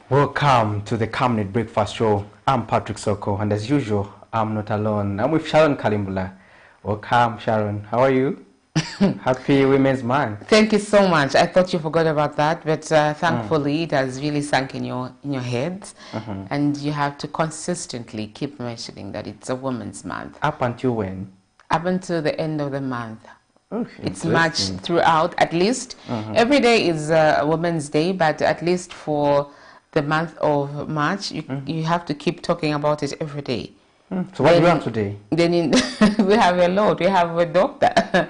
Welcome to the Camnet Breakfast Show. I'm Patrick Soko, and as usual, I'm not alone. I'm with Sharon Kalimbula. Welcome, Sharon. How are you? Happy Women's Month. Thank you so much. I thought you forgot about that, but thankfully it has really sunk in your heads, and you have to consistently keep mentioning that it's a Women's Month. Up until when? Up until the end of the month. Oh, it's March throughout, at least. Every day is Women's Day, but at least for the month of March, you have to keep talking about it every day. So what do we have today? Then we have a lot. We have a doctor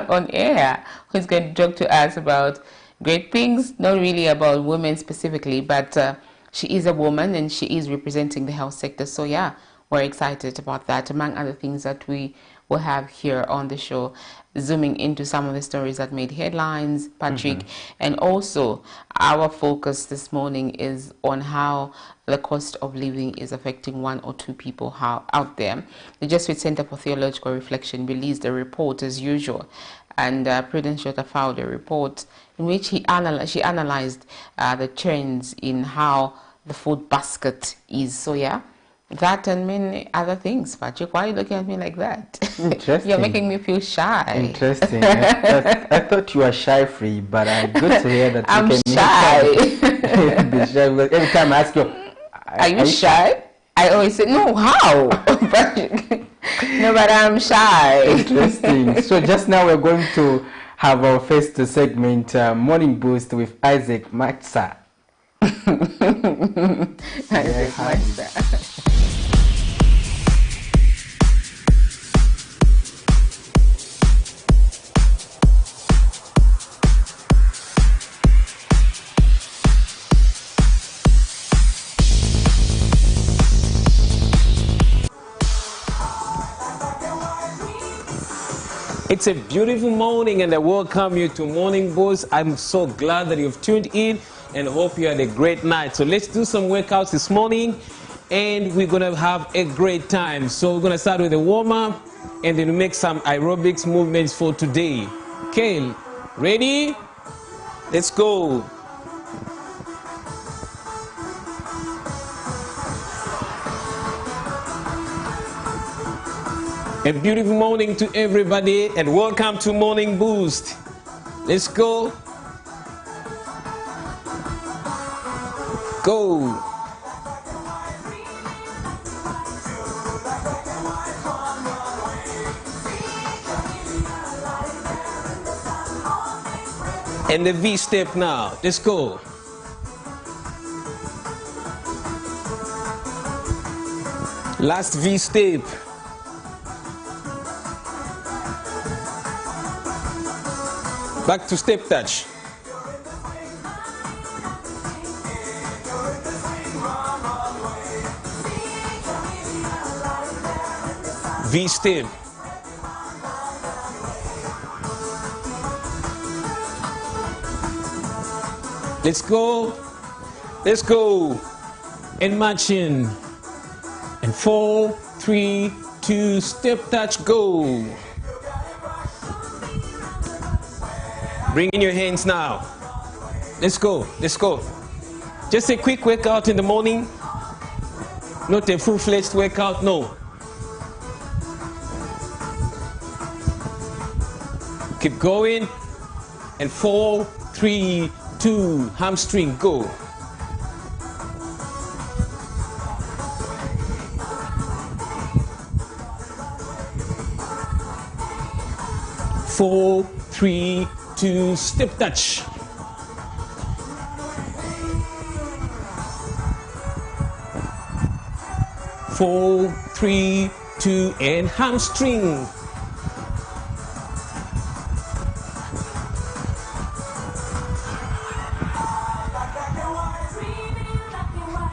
on air who's going to talk to us about great things, not really about women specifically, but she is a woman and she is representing the health sector. So yeah, we're excited about that, among other things that we will have here on the show, zooming into some of the stories that made headlines, Patrick, and also our focus this morning is on how the cost of living is affecting one or two people out there. The Jesuit Center for Theological Reflection released a report as usual, and Prudence Shota filed a report in which she analyzed the trends in how the food basket is. So yeah, that and many other things. Patrick, why are you looking at me like that? Interesting. You're making me feel shy. Interesting. I thought you were shy-free, but good to hear that I'm you can shy. be shy. Every time I ask you, are you shy? I always say, no, how? No, but I'm shy. Interesting. So just now we're going to have our first segment, Morning Boost with Isaac Matza. Isaac Matza. It's a beautiful morning and I welcome you to Morning Boost. I'm so glad that you've tuned in and hope you had a great night. So let's do some workouts this morning and we're going to have a great time. So we're going to start with a warm-up and then make some aerobics movements for today. Okay, ready? Let's go. A beautiful morning to everybody and welcome to Morning Boost. Let's go. Go. And the V step now. Let's go. Last V step. Back to step touch. V step. Let's go. Let's go. And marching. And 4, 3, 2, step touch, go. Bring in your hands now. Let's go. Let's go. Just a quick workout in the morning. Not a full-fledged workout, no. Keep going. And 4, 3, 2, hamstring, go. Four, 3, 2, step touch. Four, 3, 2, and hamstring.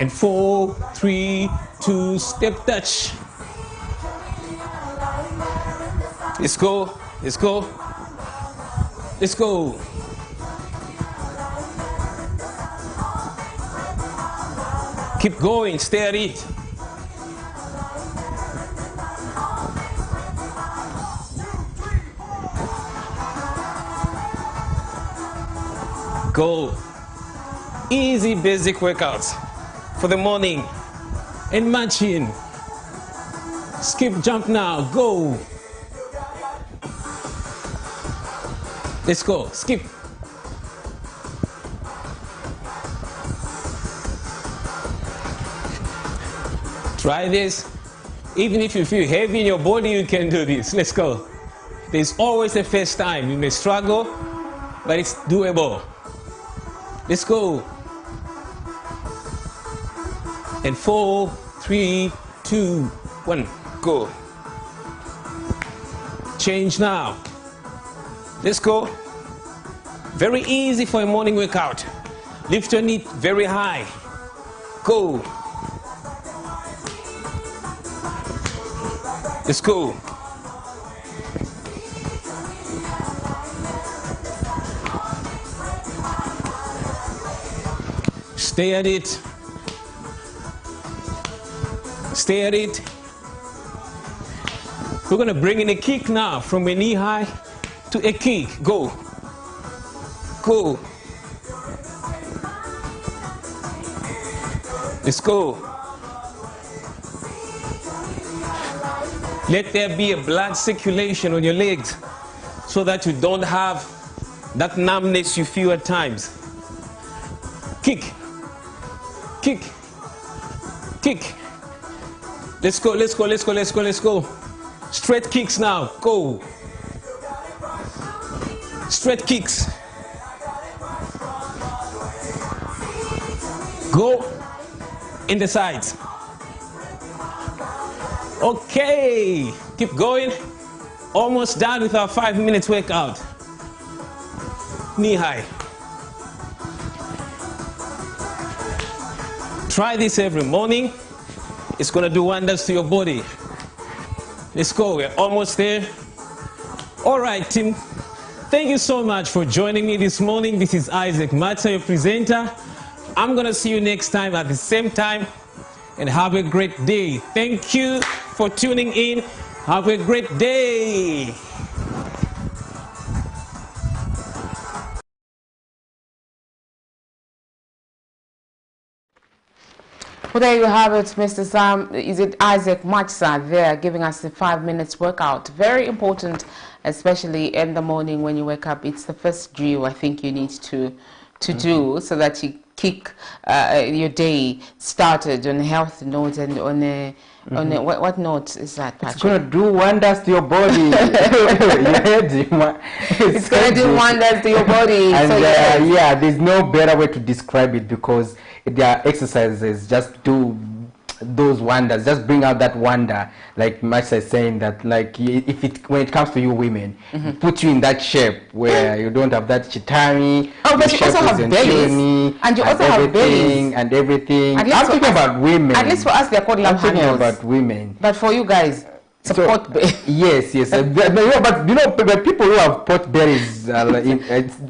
And 4, 3, 2, step touch. Let's go. Let's go. Let's go. Keep going, stay at it. Go. Easy basic workouts for the morning. And matching. Skip, jump now, go. Let's go, skip. Try this. Even if you feel heavy in your body, you can do this. Let's go. There's always a first time. You may struggle, but it's doable. Let's go. And 4, 3, 2, 1, go. Change now. Let's go. Very easy for a morning workout. Lift your knee very high. Go. Let's go. Stay at it. Stay at it. We're going to bring in a kick now from a knee high to a kick. Go. Go. Let's go. Let there be a blood circulation on your legs so that you don't have that numbness you feel at times. Kick. Kick. Kick. Let's go, let's go, let's go, let's go, let's go. Straight kicks now. Go. Straight kicks. Go in the sides. Okay, keep going. Almost done with our 5 minutes workout. Knee high. Try this every morning. It's going to do wonders to your body. Let's go, we're almost there. All right, team. Thank you so much for joining me this morning. This is Isaac Mata, your presenter. I'm going to see you next time at the same time. And have a great day. Thank you for tuning in. Have a great day. Well, there you have it, Mr. Sam. Is it Isaac Matsa there giving us the 5 minutes workout? Very important, especially in the morning when you wake up. It's the first drill I think you need to do so that you kick your day started on a health note and on a what note is that, Patrick? It's going to do wonders to your body. It's going to do wonders to your body. And so yeah, there's no better way to describe it, because their exercises just do those wonders, just bring out that wonder. Like Max is saying, that like when it comes to you women, put you in that shape where you don't have that chitari. Oh, but you also have bellies, and you also have bellies and everything. I'm talking about women. At least for us, they're called love handles. I'm talking about women. But for you guys, support belly. Yes. But you know, but people who have pot bellies,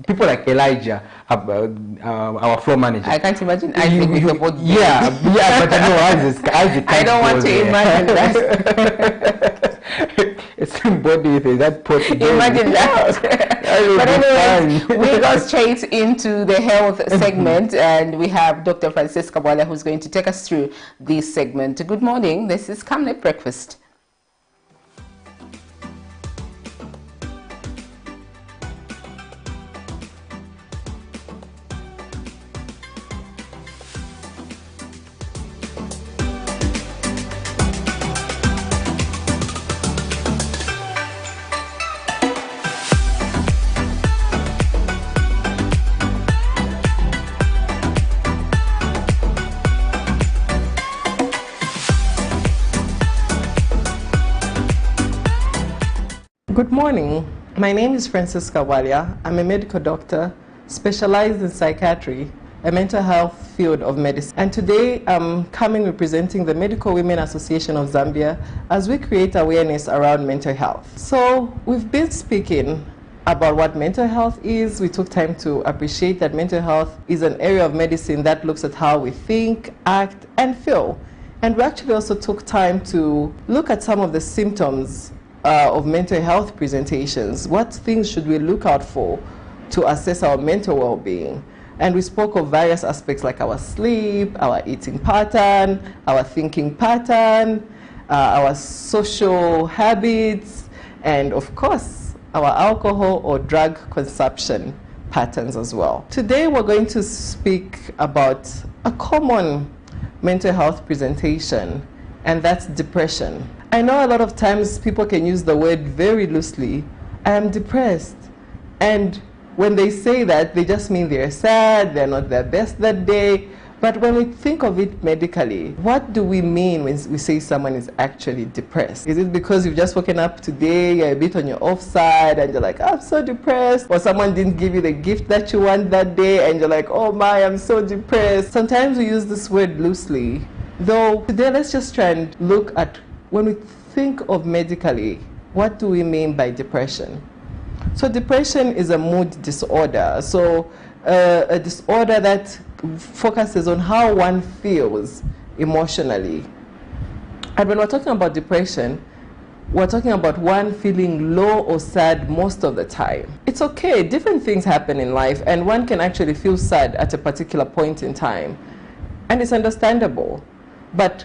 people like Elijah, our floor manager. I can't imagine Isaac with a pot belly. Yeah, but I know Isaac I don't want to imagine that. It's body with that pot belly. Imagine that. But anyways, we go straight into the health segment, and we have Dr. Francisca Bwala, who's going to take us through this segment. Good morning. This is Camnet Breakfast. Good morning. My name is Francisca Bwala. I'm a medical doctor specialized in psychiatry, a mental health field of medicine. And today I'm coming representing the Medical Women Association of Zambia as we create awareness around mental health. So we've been speaking about what mental health is. We took time to appreciate that mental health is an area of medicine that looks at how we think, act, and feel. And we actually also took time to look at some of the symptoms of mental health presentations. What things should we look out for to assess our mental well-being? And we spoke of various aspects like our sleep, our eating pattern, our thinking pattern, our social habits, and of course, our alcohol or drug consumption patterns as well. Today, we're going to speak about a common mental health presentation, and that's depression. I know a lot of times people can use the word very loosely. I am depressed. And when they say that, they just mean they're sad, they're not their best that day. But when we think of it medically, what do we mean when we say someone is actually depressed? Is it because you've just woken up today, you're a bit on your off side, and you're like, I'm so depressed? Or someone didn't give you the gift that you want that day, and you're like, oh my, I'm so depressed. Sometimes we use this word loosely. Though today, let's just try and look at, when we think of medically, what do we mean by depression? So depression is a mood disorder. So a disorder that focuses on how one feels emotionally. And when we're talking about depression, we're talking about one feeling low or sad most of the time. It's okay, different things happen in life, and one can actually feel sad at a particular point in time. And it's understandable. But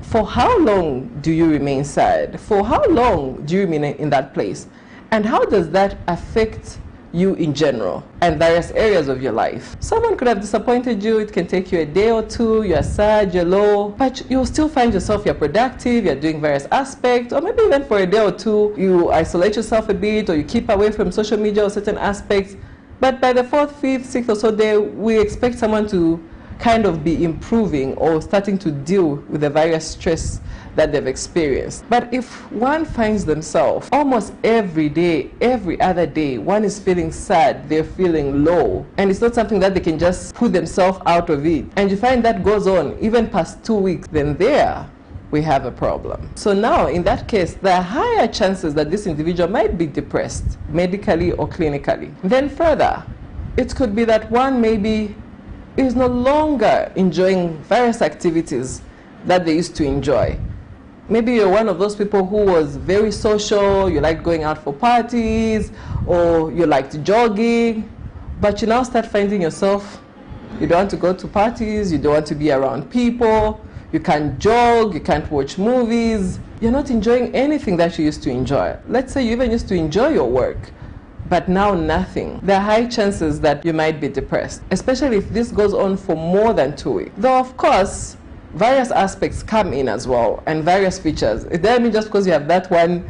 for how long do you remain sad? For how long do you remain in that place? And how does that affect you in general and various areas of your life? Someone could have disappointed you. It can take you a day or two. You're sad, you're low, but you'll still find yourself, you're productive, you're doing various aspects, or maybe even for a day or two, you isolate yourself a bit, or you keep away from social media or certain aspects. But by the 4th, 5th, 6th or so day, we expect someone to kind of be improving or starting to deal with the various stress that they've experienced. But if one finds themselves almost every day, every other day, one is feeling sad, they're feeling low, and it's not something that they can just put themselves out of it, and you find that goes on even past 2 weeks, then there we have a problem. So now, in that case, there are higher chances that this individual might be depressed, medically or clinically. Then further, it could be that one maybe is no longer enjoying various activities that they used to enjoy. Maybe you're one of those people who was very social, you liked going out for parties, or you liked jogging, but you now start finding yourself, you don't want to go to parties, you don't want to be around people, you can't jog, you can't watch movies, you're not enjoying anything that you used to enjoy. Let's say you even used to enjoy your work, but now nothing. There are high chances that you might be depressed, especially if this goes on for more than 2 weeks. Though, of course, various aspects come in as well, and various features. It doesn't mean just because you have that one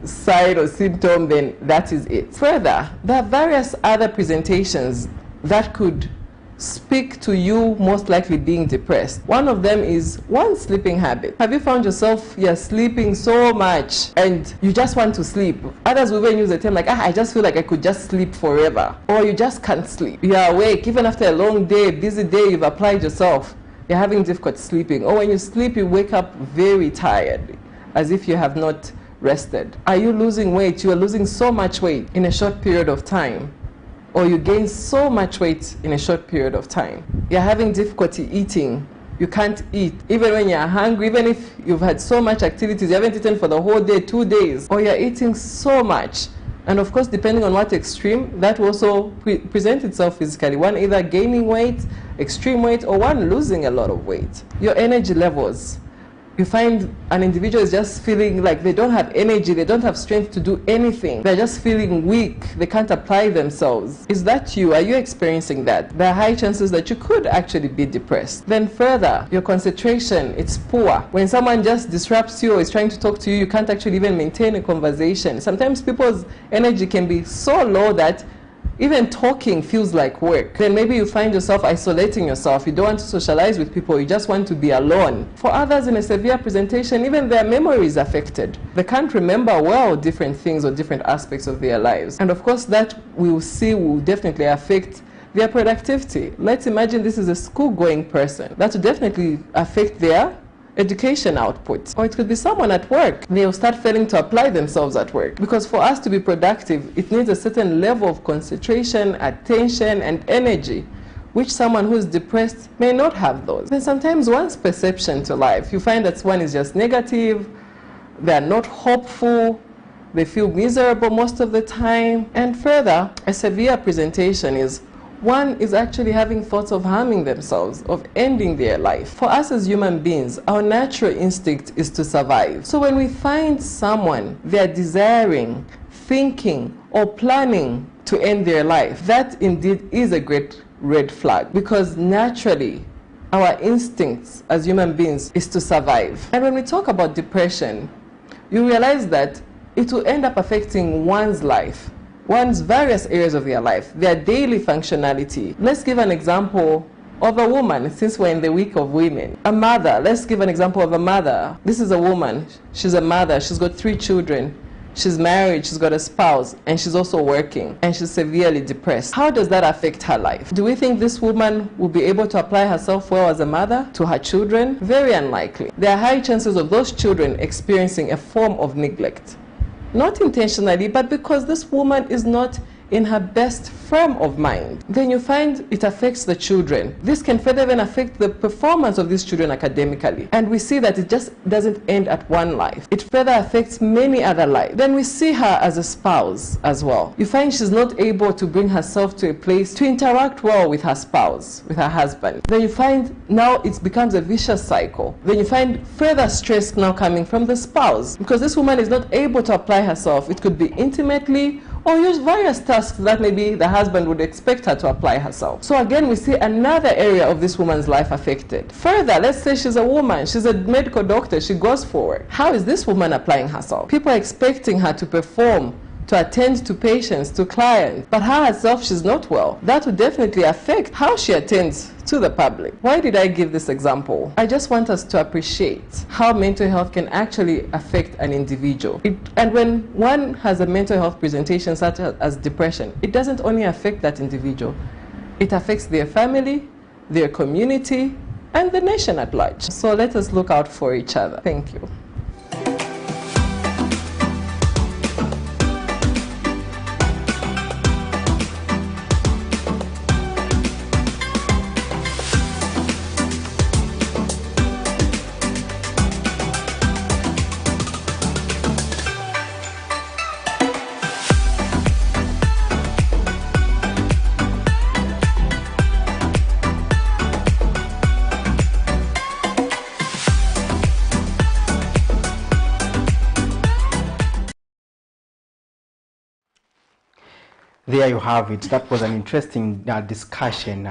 side or symptom, then that is it. Further, there are various other presentations that could speak to you most likely being depressed. One of them is one sleeping habit. Have you found yourself, you're sleeping so much and you just want to sleep? Others will even use the term like, I just feel like I could just sleep forever. Or you just can't sleep. You're awake, even after a long day, busy day, you've applied yourself. You're having difficulty sleeping. Or when you sleep, you wake up very tired, as if you have not rested. Are you losing weight? You are losing so much weight in a short period of time. Or you gain so much weight in a short period of time. You're having difficulty eating. You can't eat. Even when you're hungry, even if you've had so much activities, you haven't eaten for the whole day, 2 days, or you're eating so much. And of course, depending on what extreme, that will also present itself physically. One either gaining weight, extreme weight, or one losing a lot of weight. Your energy levels. You find an individual is just feeling like they don't have energy, they don't have strength to do anything. They're just feeling weak, they can't apply themselves. Is that you? Are you experiencing that? There are high chances that you could actually be depressed. Then further, your concentration, it's poor. When someone just disrupts you or is trying to talk to you, you can't actually even maintain a conversation. Sometimes people's energy can be so low that even talking feels like work. Then maybe you find yourself isolating yourself. You don't want to socialize with people. You just want to be alone. For others in a severe presentation, even their memory is affected. They can't remember well different things or different aspects of their lives. And of course, that we will see will definitely affect their productivity. Let's imagine this is a school-going person. That will definitely affect their education output. Or it could be someone at work. They'll start failing to apply themselves at work. Because for us to be productive, it needs a certain level of concentration, attention, and energy, which someone who is depressed may not have those. Then sometimes one's perception to life, you find that one is just negative, they're not hopeful, they feel miserable most of the time. And further, a severe presentation is one is actually having thoughts of harming themselves, of ending their life. For us as human beings, our natural instinct is to survive. So when we find someone, they're desiring, thinking, or planning to end their life, that indeed is a great red flag, because naturally our instincts as human beings is to survive. And when we talk about depression, you realize that it will end up affecting one's life, one's various areas of their life, their daily functionality. Let's give an example of a woman, since we're in the week of women. A mother, let's give an example of a mother. This is a woman, she's a mother, she's got 3 children. She's married, she's got a spouse, and she's also working, and she's severely depressed. How does that affect her life? Do we think this woman will be able to apply herself well as a mother to her children? Very unlikely. There are high chances of those children experiencing a form of neglect. Not intentionally, but because this woman is not in her best frame of mind. Then you find it affects the children. This can further even affect the performance of these children academically. And we see that it just doesn't end at one life. It further affects many other lives. Then we see her as a spouse as well. You find she's not able to bring herself to a place to interact well with her spouse, with her husband. Then you find now it becomes a vicious cycle. Then you find further stress now coming from the spouse, because this woman is not able to apply herself. It could be intimately, or use various tasks that maybe the husband would expect her to apply herself. So again, we see another area of this woman's life affected. Further, let's say she's a woman, she's a medical doctor, she goes forward. How is this woman applying herself? People are expecting her to perform, to attend to patients, to clients, but her herself, she's not well. That would definitely affect how she attends to the public. Why did I give this example? I just want us to appreciate how mental health can actually affect an individual. And when one has a mental health presentation such as depression, it doesn't only affect that individual, it affects their family, their community, and the nation at large. So let us look out for each other. Thank you. There you have it. That was an interesting discussion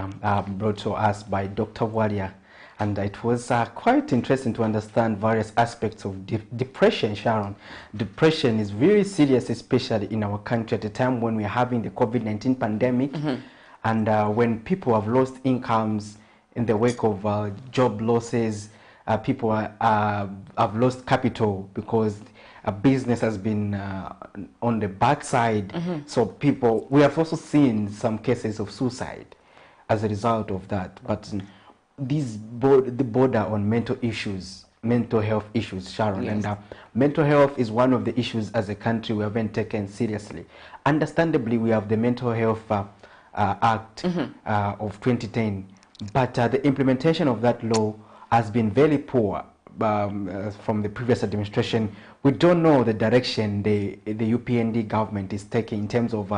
brought to us by Dr. Walia, and it was quite interesting to understand various aspects of depression, Sharon. Depression is very serious, especially in our country at a time when we're having the COVID-19 pandemic, and when people have lost incomes in the wake of job losses, people have lost capital because a business has been on the backside. So people, we have also seen some cases of suicide as a result of that. But the border on mental issues, mental health issues, Sharon, yes. And mental health is one of the issues as a country we haven't taken seriously. Understandably, we have the Mental Health Act of 2010, but the implementation of that law has been very poor. From the previous administration. We don't know the direction the UPND government is taking in terms of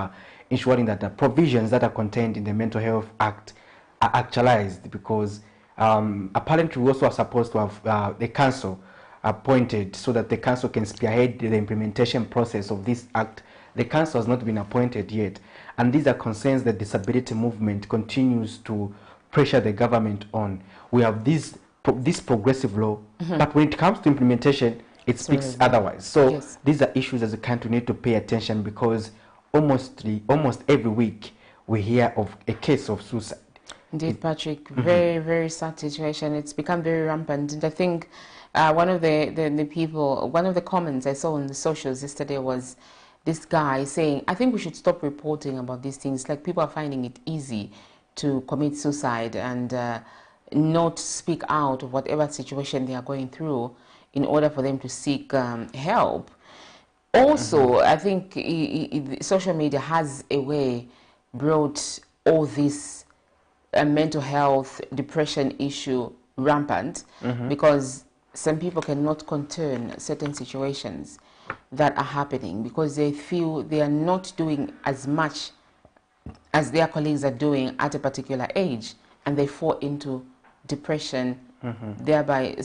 ensuring that the provisions that are contained in the Mental Health Act are actualized, because apparently we also are supposed to have the council appointed so that the council can spearhead the implementation process of this act. The council has not been appointed yet, and these are concerns the disability movement continues to pressure the government on. We have this progressive law, but when it comes to implementation, it speaks otherwise. So yes, these are issues as a country need to pay attention, because almost every week we hear of a case of suicide. Indeed, Patrick, very, very sad situation. It's become very rampant. And I think one of the comments I saw on the socials yesterday was this guy saying, I think we should stop reporting about these things. Like, people are finding it easy to commit suicide and not speak out of whatever situation they are going through in order for them to seek help. Also, I think social media has a way brought all this mental health, depression issue rampant, because some people cannot contain certain situations that are happening because they feel they are not doing as much as their colleagues are doing at a particular age, and they fall into depression, thereby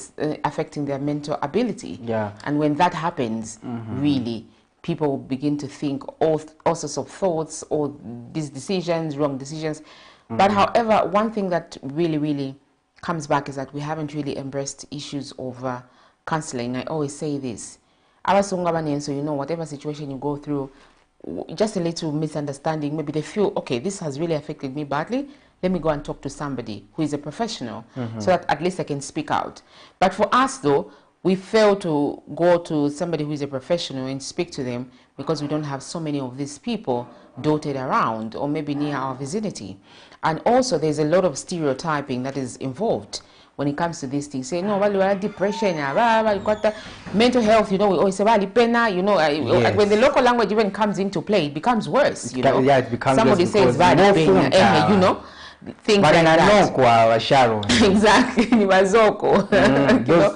affecting their mental ability. Yeah. And when that happens, really, people begin to think all sorts of thoughts, or these decisions, wrong decisions. But however, one thing that really comes back is that we haven't really embraced issues of counseling. I always say this. So you know, whatever situation you go through, just a little misunderstanding, maybe they feel, okay, this has really affected me badly. Let me go and talk to somebody who is a professional so that at least I can speak out. But for us, though, we fail to go to somebody who is a professional and speak to them because we don't have so many of these people dotted around or maybe near our vicinity. And also, there's a lot of stereotyping that is involved when it comes to these things. Say, no, well, you have depression, you got the mental health, you know, we always say, well, you know, Yes. when the local language even comes into play, it becomes worse, you know. Yeah, it becomes somebody worse says, because you know, things like that. Sharon. Exactly,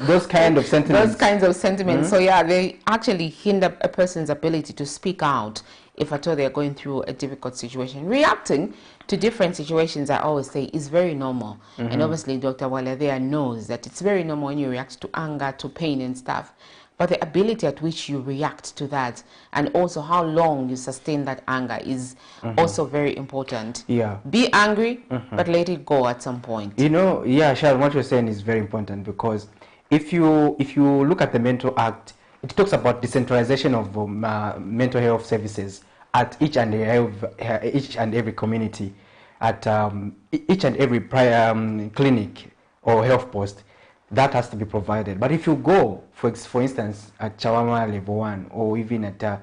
Those kind of sentiments. Those kinds of sentiments. So yeah, they actually hinder a person's ability to speak out if at all they are going through a difficult situation. Reacting to different situations, I always say, is very normal. And obviously, Dr. Wale there knows that it's very normal when you react to anger, to pain and stuff. But the ability at which you react to that, and also how long you sustain that anger, is also very important. Yeah. Be angry, but let it go at some point. You know, yeah, Sharon, what you're saying is very important, because if you look at the Mental Act, it talks about decentralization of mental health services at each and every community, at each and every clinic or health post. That has to be provided. But if you go, for instance, at Chawama Level 1 or even at a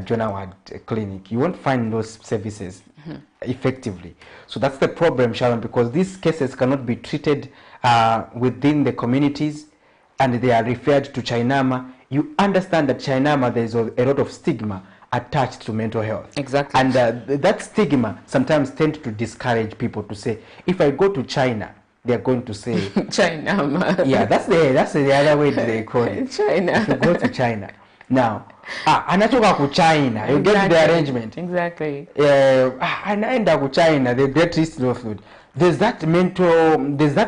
John Howard clinic, you won't find those services effectively. So that's the problem, Sharon, because these cases cannot be treated within the communities, and they are referred to Chainama. You understand that Chainama, there's a lot of stigma attached to mental health. Exactly. And that stigma sometimes tends to discourage people to say, if I go to China, they're going to say China. Yeah, that's the other way they call it. China. If you go to China now, anatoka ku China, you get the arrangement. Exactly. Anaenda ku China, the greatest of food. There's that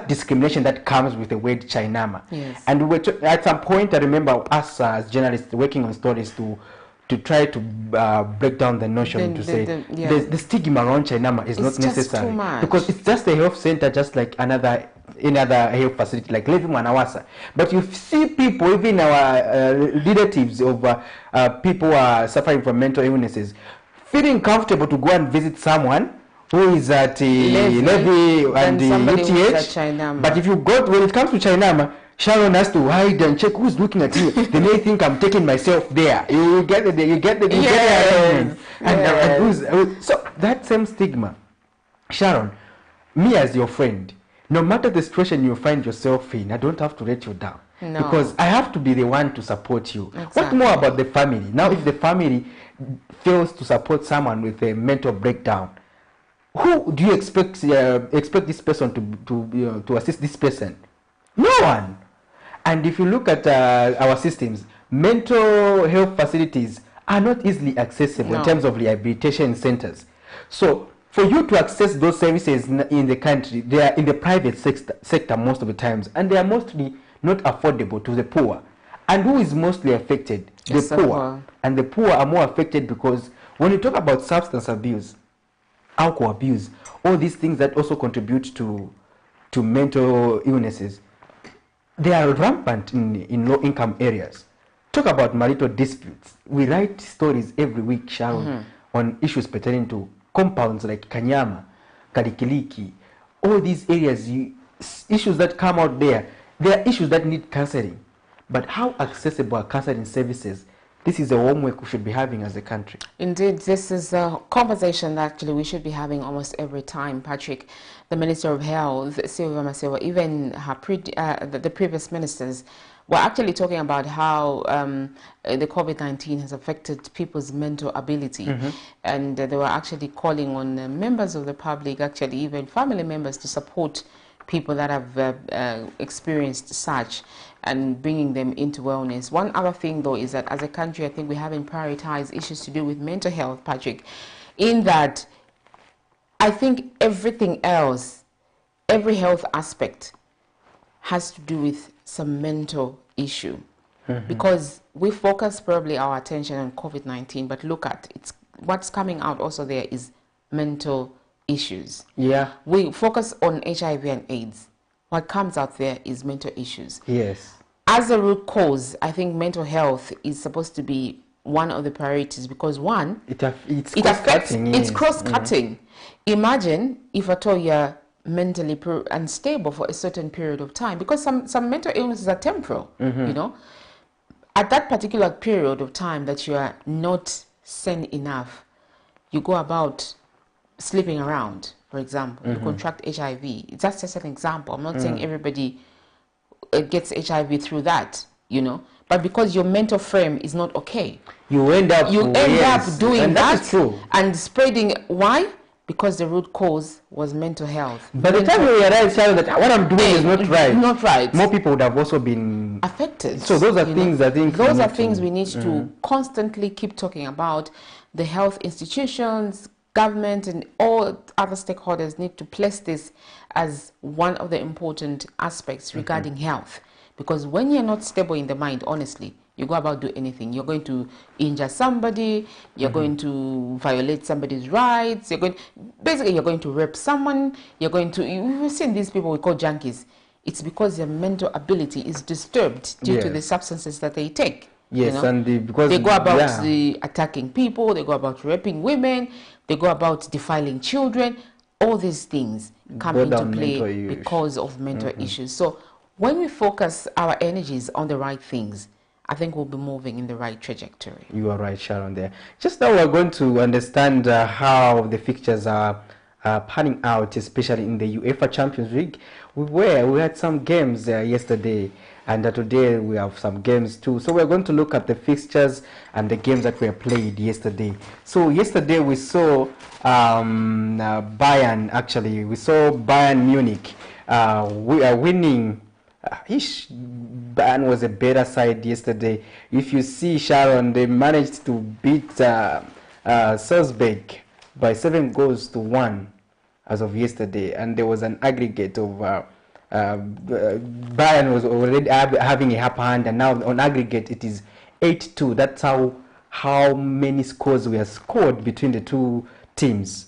discrimination that comes with the word Chainama. Yes. And at some point, I remember us as journalists working on stories to try to break down the notion the stigma around Chainama is not necessary, because it's just a health center, just like any other health facility, like Levi Mwanawasa. But you see people, even our relatives of people who are suffering from mental illnesses, feeling comfortable to go and visit someone who is at Levi and UTH. But if you go, when it comes to Chainama, Sharon has to hide and check who's looking at you. They may think I'm taking myself there. You get the yes. And so that same stigma, Sharon, me as your friend, no matter the situation you find yourself in, I don't have to let you down. No. Because I have to be the one to support you. Exactly. What more about the family? Now, if the family fails to support someone with a mental breakdown, who do you expect this person to assist this person? No one. And if you look at our systems, mental health facilities are not easily accessible in terms of rehabilitation centers. So for you to access those services in the country, they are in the private sector most of the times, and they are mostly not affordable to the poor. And who is mostly affected? The poor. And the poor are more affected because when you talk about substance abuse, alcohol abuse, all these things that also contribute to mental illnesses, they are rampant in low-income areas. Talk about marital disputes. We write stories every week, Sharon, on issues pertaining to compounds like Kanyama, Karikiliki, all these areas, issues that come out there. They are issues that need counseling. But how accessible are counseling services? This is a homework we should be having as a country. Indeed, this is a conversation that actually we should be having almost every time, Patrick. The Minister of Health, Sylvia Masewa, even the previous ministers were actually talking about how the COVID-19 has affected people's mental ability. And they were actually calling on members of the public, actually even family members, to support people that have experienced such and bringing them into wellness. One other thing, though, is that as a country, I think we haven't prioritized issues to do with mental health, Patrick, in that I think everything else, every health aspect has to do with some mental issue. Because we focus probably our attention on COVID-19, but look at it's what's coming out also there is mental issues. Yeah. We focus on HIV and AIDS. What comes out there is mental issues. Yes. As a root cause, I think mental health is supposed to be one of the priorities because one, It's it affects, cross-cutting, it's yes. cross-cutting. Imagine if at all you're mentally unstable for a certain period of time, because some mental illnesses are temporal, you know. At that particular period of time that you are not sane enough, you go about sleeping around, for example, you contract HIV. That's just an example. I'm not saying everybody gets HIV through that, you know, but because your mental frame is not okay, You end up doing and that is true. and spreading. Why? Because the root cause was mental health. By the time you realize, Sharon, that what I'm doing is not right, Not right. more people would have also been affected. So those are you things know. I think those we are need things to- we need to constantly keep talking about. The health institutions, government, and all other stakeholders need to place this as one of the important aspects regarding health. Because when you're not stable in the mind, honestly, you go about do anything. You're going to injure somebody. You're going to violate somebody's rights. You're going to rape someone. You've seen these people we call junkies. It's because their mental ability is disturbed due to Yes. the substances that they take. Yes, you know? and because They go about yeah. attacking people. They go about raping women. They go about defiling children. All these things come Go into down mental play issues. because of mental issues. So when we focus our energies on the right things, I think we'll be moving in the right trajectory. You are right, Sharon, there. Just now we're going to understand how the fixtures are panning out, especially in the UEFA Champions League. We had some games yesterday, and today we have some games too. So we're going to look at the fixtures and the games that were played yesterday. So yesterday we saw Bayern, actually. We saw Bayern Munich we are winning. Bayern was a better side yesterday. If you see, Sharon, they managed to beat Salzburg by 7-1 as of yesterday, and there was an aggregate of Bayern was already having a upper hand, and now on aggregate it is 8-2. That's how many scores were scored between the two teams.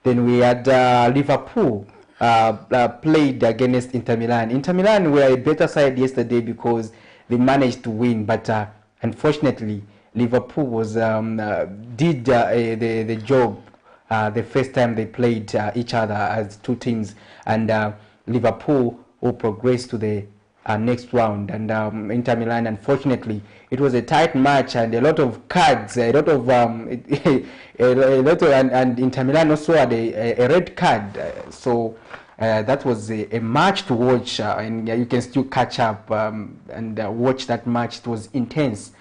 Then we had Liverpool played against Inter Milan. Inter Milan were a better side yesterday because they managed to win, but unfortunately Liverpool was did the job the first time they played each other as two teams, and Liverpool will progress to the next round, and Inter Milan, unfortunately, it was a tight match and a lot of cards, and Inter Milan also had a red card, so that was a match to watch, and you can still catch up and watch that match. It was intense.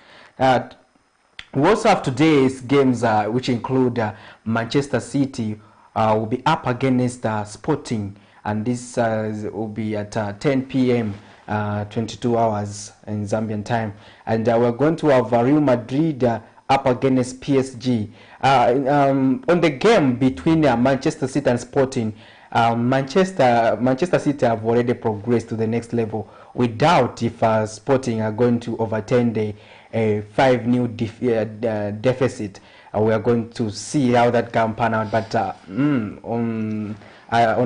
We also have today's games, which include Manchester City will be up against Sporting, and this will be at 10 p.m. 22 hours in Zambian time, and we're going to have Real Madrid up against PSG. On the game between Manchester City and Sporting, Manchester City have already progressed to the next level. We doubt if Sporting are going to overturn the 5-0 deficit. We are going to see how that can pan out. But on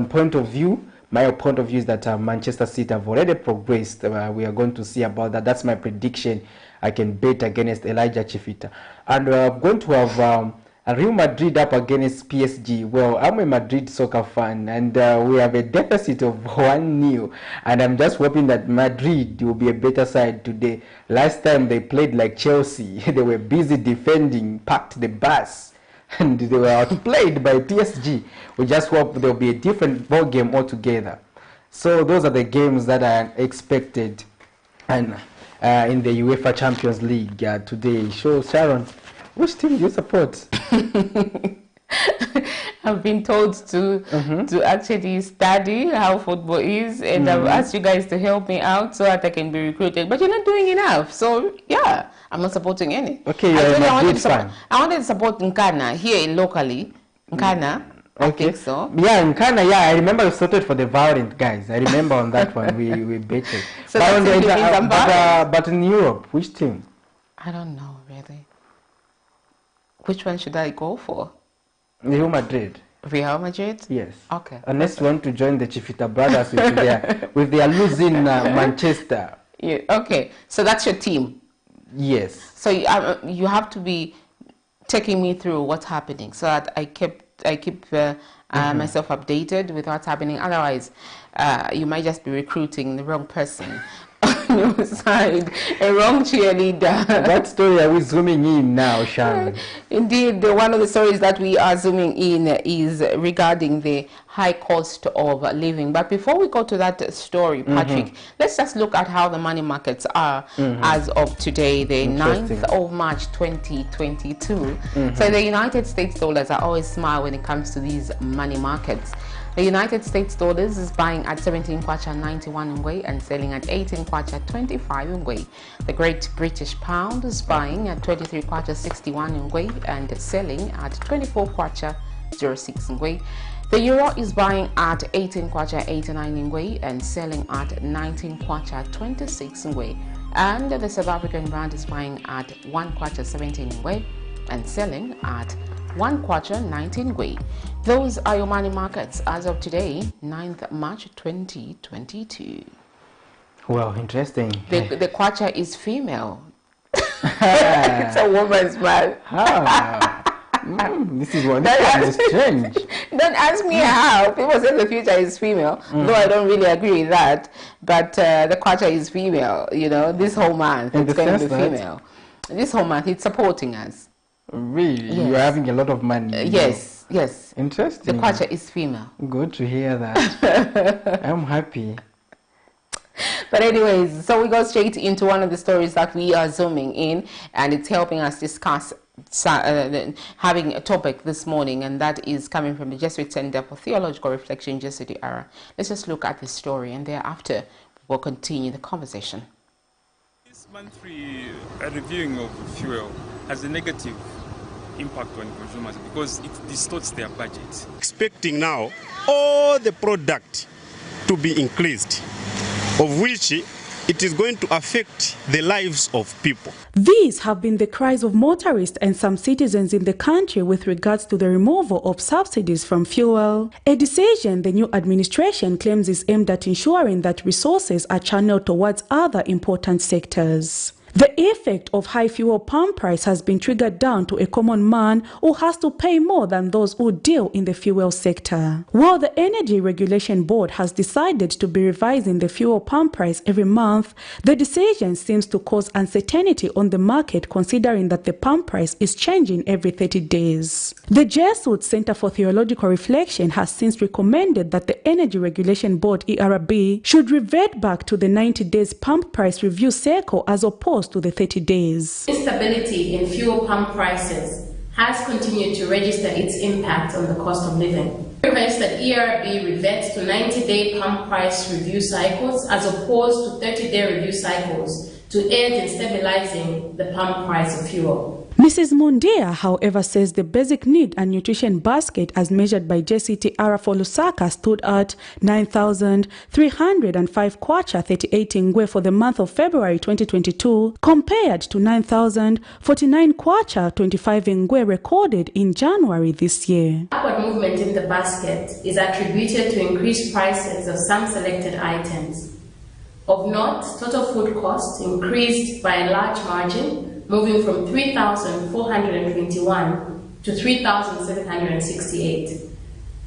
point of view, my point of view is that Manchester City have already progressed. We are going to see about that. That's my prediction. I can bet against Elijah Chifita. And we're going to have Real Madrid up against PSG. Well, I'm a Madrid soccer fan, and we have a deficit of 1-0. And I'm just hoping that Madrid will be a better side today. Last time they played like Chelsea. They were busy defending, packed the bus, and they were outplayed by PSG. We just hope there will be a different ball game altogether. So those are the games that are expected, and in the UEFA Champions League today. So Sharon, which team do you support? I've been told to actually study how football is, and I've asked you guys to help me out so that I can be recruited. But you're not doing enough, so yeah, I'm not supporting any. Okay, you're a Madrid fan. I wanted to support Nkana here locally. Nkana, I think so. Yeah, and kind of, yeah, I remember we sorted for the violent guys. I remember on that one we betted. So but in Europe, which team? I don't know, really. Which one should I go for? Real Madrid. Real Madrid? Yes. Okay. Unless you want to join the Chifita brothers with their losing Manchester. Yeah. Okay. So that's your team. Yes. So you have to be taking me through what's happening so that I keep myself updated with what's happening. Otherwise, you might just be recruiting the wrong person on your side, a wrong cheerleader. What story are we zooming in now, Sharon? Indeed, one of the stories that we are zooming in is regarding the high cost of living. But before we go to that story, Patrick, let's just look at how the money markets are as of today, the 9th of March 2022. So the United States dollars, I always smile when it comes to these money markets. The United States dollars is buying at 17 kwacha 91 ngwe and selling at 18 kwacha 25 ngwe. The Great British Pound is buying at 23 kwacha 61 ngwe and selling at 24 kwacha 06 ngwe. The euro is buying at 18 kwacha 89 ngwe and selling at 19 kwacha 26 ngwe. And the South African rand is buying at 1 kwacha 17 ngwe and selling at 1 kwacha 19 ngwe. Those are your money markets as of today, 9th March 2022. Well, interesting. The kwacha is female. It's a woman's man. This is what is strange. Don't ask me how. People say the future is female, though I don't really agree with that. But the kwacha is female, you know, this whole month it's going to be female. This whole month it's supporting us. Really? Yes. You're having a lot of money. Yes, yes. Interesting. The kwacha is female. Good to hear that. I'm happy. But anyways, so we go straight into one of the stories that we are zooming in, and it's helping us discuss having a topic this morning, and that is coming from the Jesuit Center for Theological Reflection, Jesuit Era. Let's just look at the story, and thereafter we'll continue the conversation. This monthly reviewing of fuel has a negative impact on consumers because it distorts their budget. Expecting now all the product to be increased, of which it is going to affect the lives of people. These have been the cries of motorists and some citizens in the country with regards to the removal of subsidies from fuel, a decision the new administration claims is aimed at ensuring that resources are channeled towards other important sectors. The effect of high fuel pump price has been triggered down to a common man who has to pay more than those who deal in the fuel sector. While the Energy Regulation Board has decided to be revising the fuel pump price every month, the decision seems to cause uncertainty on the market considering that the pump price is changing every 30 days. The Jesuit Center for Theological Reflection has since recommended that the Energy Regulation Board ERB should revert back to the 90 days pump price review cycle as opposed to the 30 days. Instability in fuel pump prices has continued to register its impact on the cost of living. We request that ERB reverts to 90-day pump price review cycles as opposed to 30-day review cycles to aid in stabilizing the pump price of fuel. Mrs. Mundia, however, says the basic need and nutrition basket as measured by JCTR for Lusaka stood at 9,305 kwacha 38 ngwe for the month of February 2022 compared to 9,049 kwacha 25 ngwe recorded in January this year. Upward movement in the basket is attributed to increased prices of some selected items. Of note, total food costs increased by a large margin, moving from 3,421 to 3,768.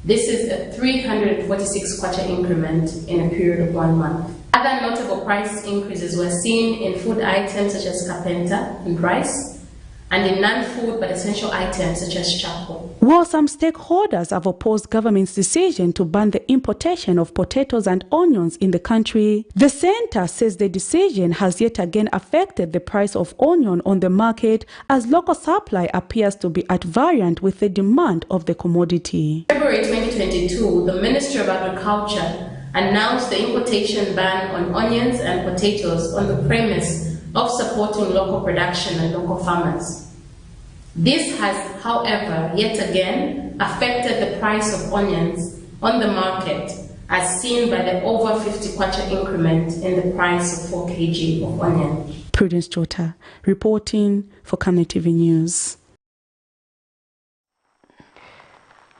This is a 346 kwacha increment in a period of 1 month. Other notable price increases were seen in food items such as kapenta and rice, and in non-food but essential items such as charcoal. While some stakeholders have opposed government's decision to ban the importation of potatoes and onions in the country, the center says the decision has yet again affected the price of onion on the market as local supply appears to be at variant with the demand of the commodity. In February 2022, the Ministry of Agriculture announced the importation ban on onions and potatoes on the premise of supporting local production and local farmers. This has, however, yet again affected the price of onions on the market, as seen by the over 50 kwacha increment in the price of 4 kg of onion. Prudence Jota, reporting for Camnet TV News.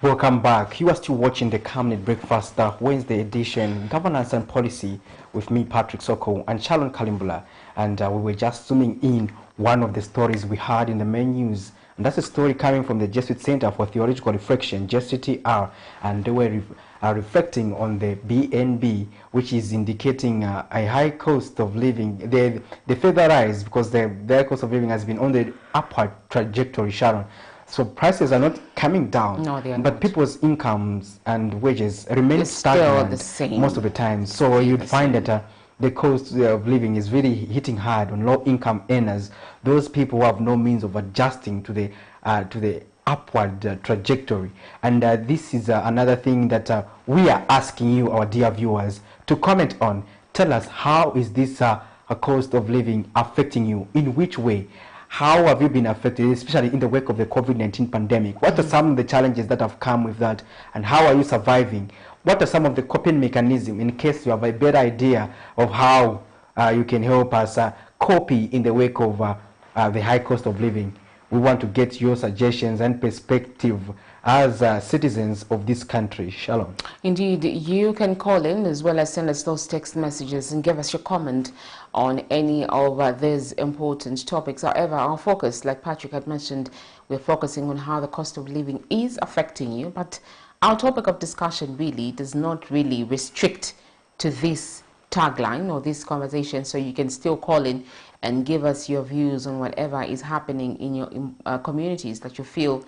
Welcome back. You are still watching the Camnet Breakfast Wednesday edition, Governance and Policy, with me, Patrick Soko, and Shalon Kalimbula. And we were just zooming in one of the stories we had in the main news. And that's a story coming from the Jesuit Center for Theological Reflection, JCTR, and they were reflecting on the BNB, which is indicating a high cost of living. They further rise because their cost of living has been on the upward trajectory, Sharon. So prices are not coming down, no, they are but not. People's incomes and wages remain It's still stagnant the same. most of the time. So you'd find that the cost of living is really hitting hard on low-income earners, those people who have no means of adjusting to the upward trajectory. And this is another thing that we are asking you, our dear viewers, to comment on. Tell us, how is this a cost of living affecting you? In which way? How have you been affected, especially in the wake of the COVID-19 pandemic? What are some of the challenges that have come with that, and how are you surviving? What are some of the coping mechanisms in case you have a better idea of how you can help us copy in the wake of the high cost of living? We want to get your suggestions and perspective as citizens of this country. Shalom. Indeed, you can call in as well as send us those text messages and give us your comment on any of these important topics. However, our focus, like Patrick had mentioned, we're focusing on how the cost of living is affecting you, but our topic of discussion really does not really restrict to this tagline or this conversation, so you can still call in and give us your views on whatever is happening in your communities that you feel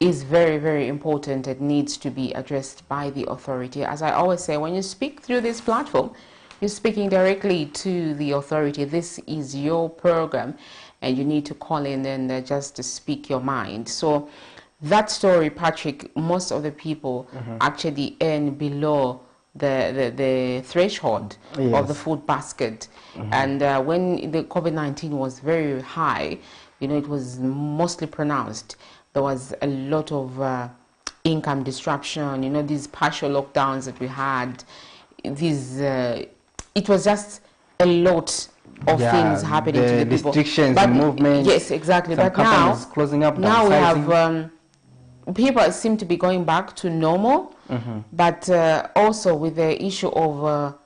is very, very important and needs to be addressed by the authority. As I always say, when you speak through this platform, you're speaking directly to the authority. This is your program, and you need to call in and just to speak your mind. So that story, Patrick, most of the people actually earn below the threshold of the food basket. And when the COVID-19 was very high, you know, it was mostly pronounced. There was a lot of income disruption, you know, these partial lockdowns that we had, these, it was just a lot of things happening to the people. Restrictions, but movement. Yes, exactly. Some but now, closing up, now we have people seem to be going back to normal, but also with the issue of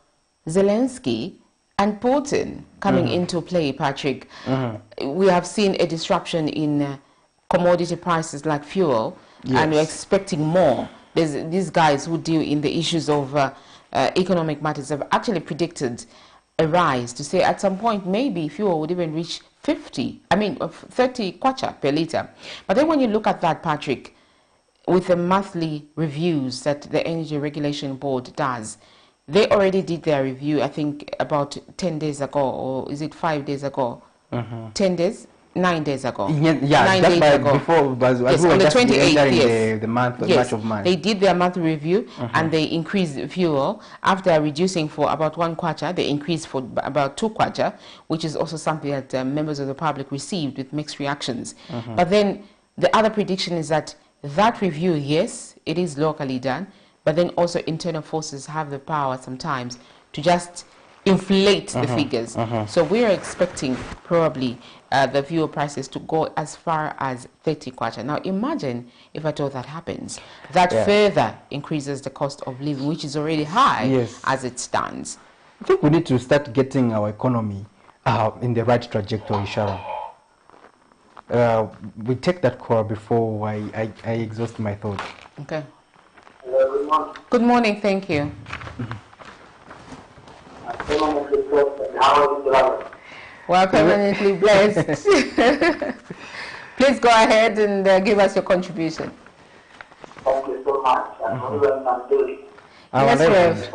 Zelensky and Putin coming into play, Patrick, we have seen a disruption in commodity prices like fuel, and we're expecting more. There's these guys who deal in the issues of economic matters have actually predicted a rise to say at some point maybe fuel would even reach 30 kwacha per liter. But then when you look at that, Patrick, with the monthly reviews that the Energy Regulation Board does, they already did their review, I think, about 10 days ago, or is it 5 days ago? 10 days? 9 days ago. Yeah, 9 just days ago. Before, yes, on the 28th, yes. the month, yes. March of March. They did their monthly review, and they increased fuel. After reducing for about 1 kwacha, they increased for about 2 kwacha, which is also something that members of the public received with mixed reactions. But then the other prediction is that review, yes, it is locally done, but then also internal forces have the power sometimes to just inflate the figures. So we are expecting probably the fuel prices to go as far as 30 kwacha. Now imagine if at all that happens. That further increases the cost of living, which is already high as it stands. I think we need to start getting our economy in the right trajectory, Sharon. We take that call before I exhaust my thought. Okay. Good morning. Good morning, thank you. Well, permanently blessed. Please go ahead and give us your contribution. Thank you so much. Yes, Rev.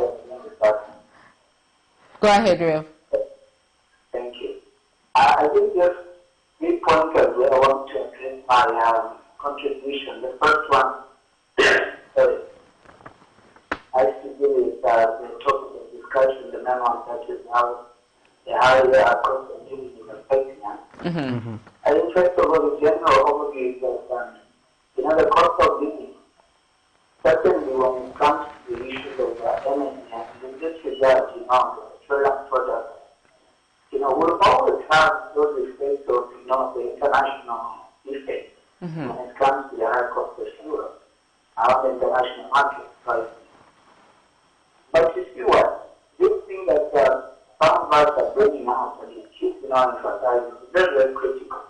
Go ahead, Rev. Thank you. I think there's 3 points where I want to address my contribution. The first one, has to do with the topic of discussion, the main one, such as how the higher cost of living is affecting us. I think first of all, the general overview is that the cost of living Certainly, when it comes to the issues of energy, and in this regard, the petroleum products, we'll always have those effects of, the international effects when it comes to the high cost of fuel, the international market prices. But you see what? This thing that some of us are bringing out and it keeps emphasizing is very, very critical.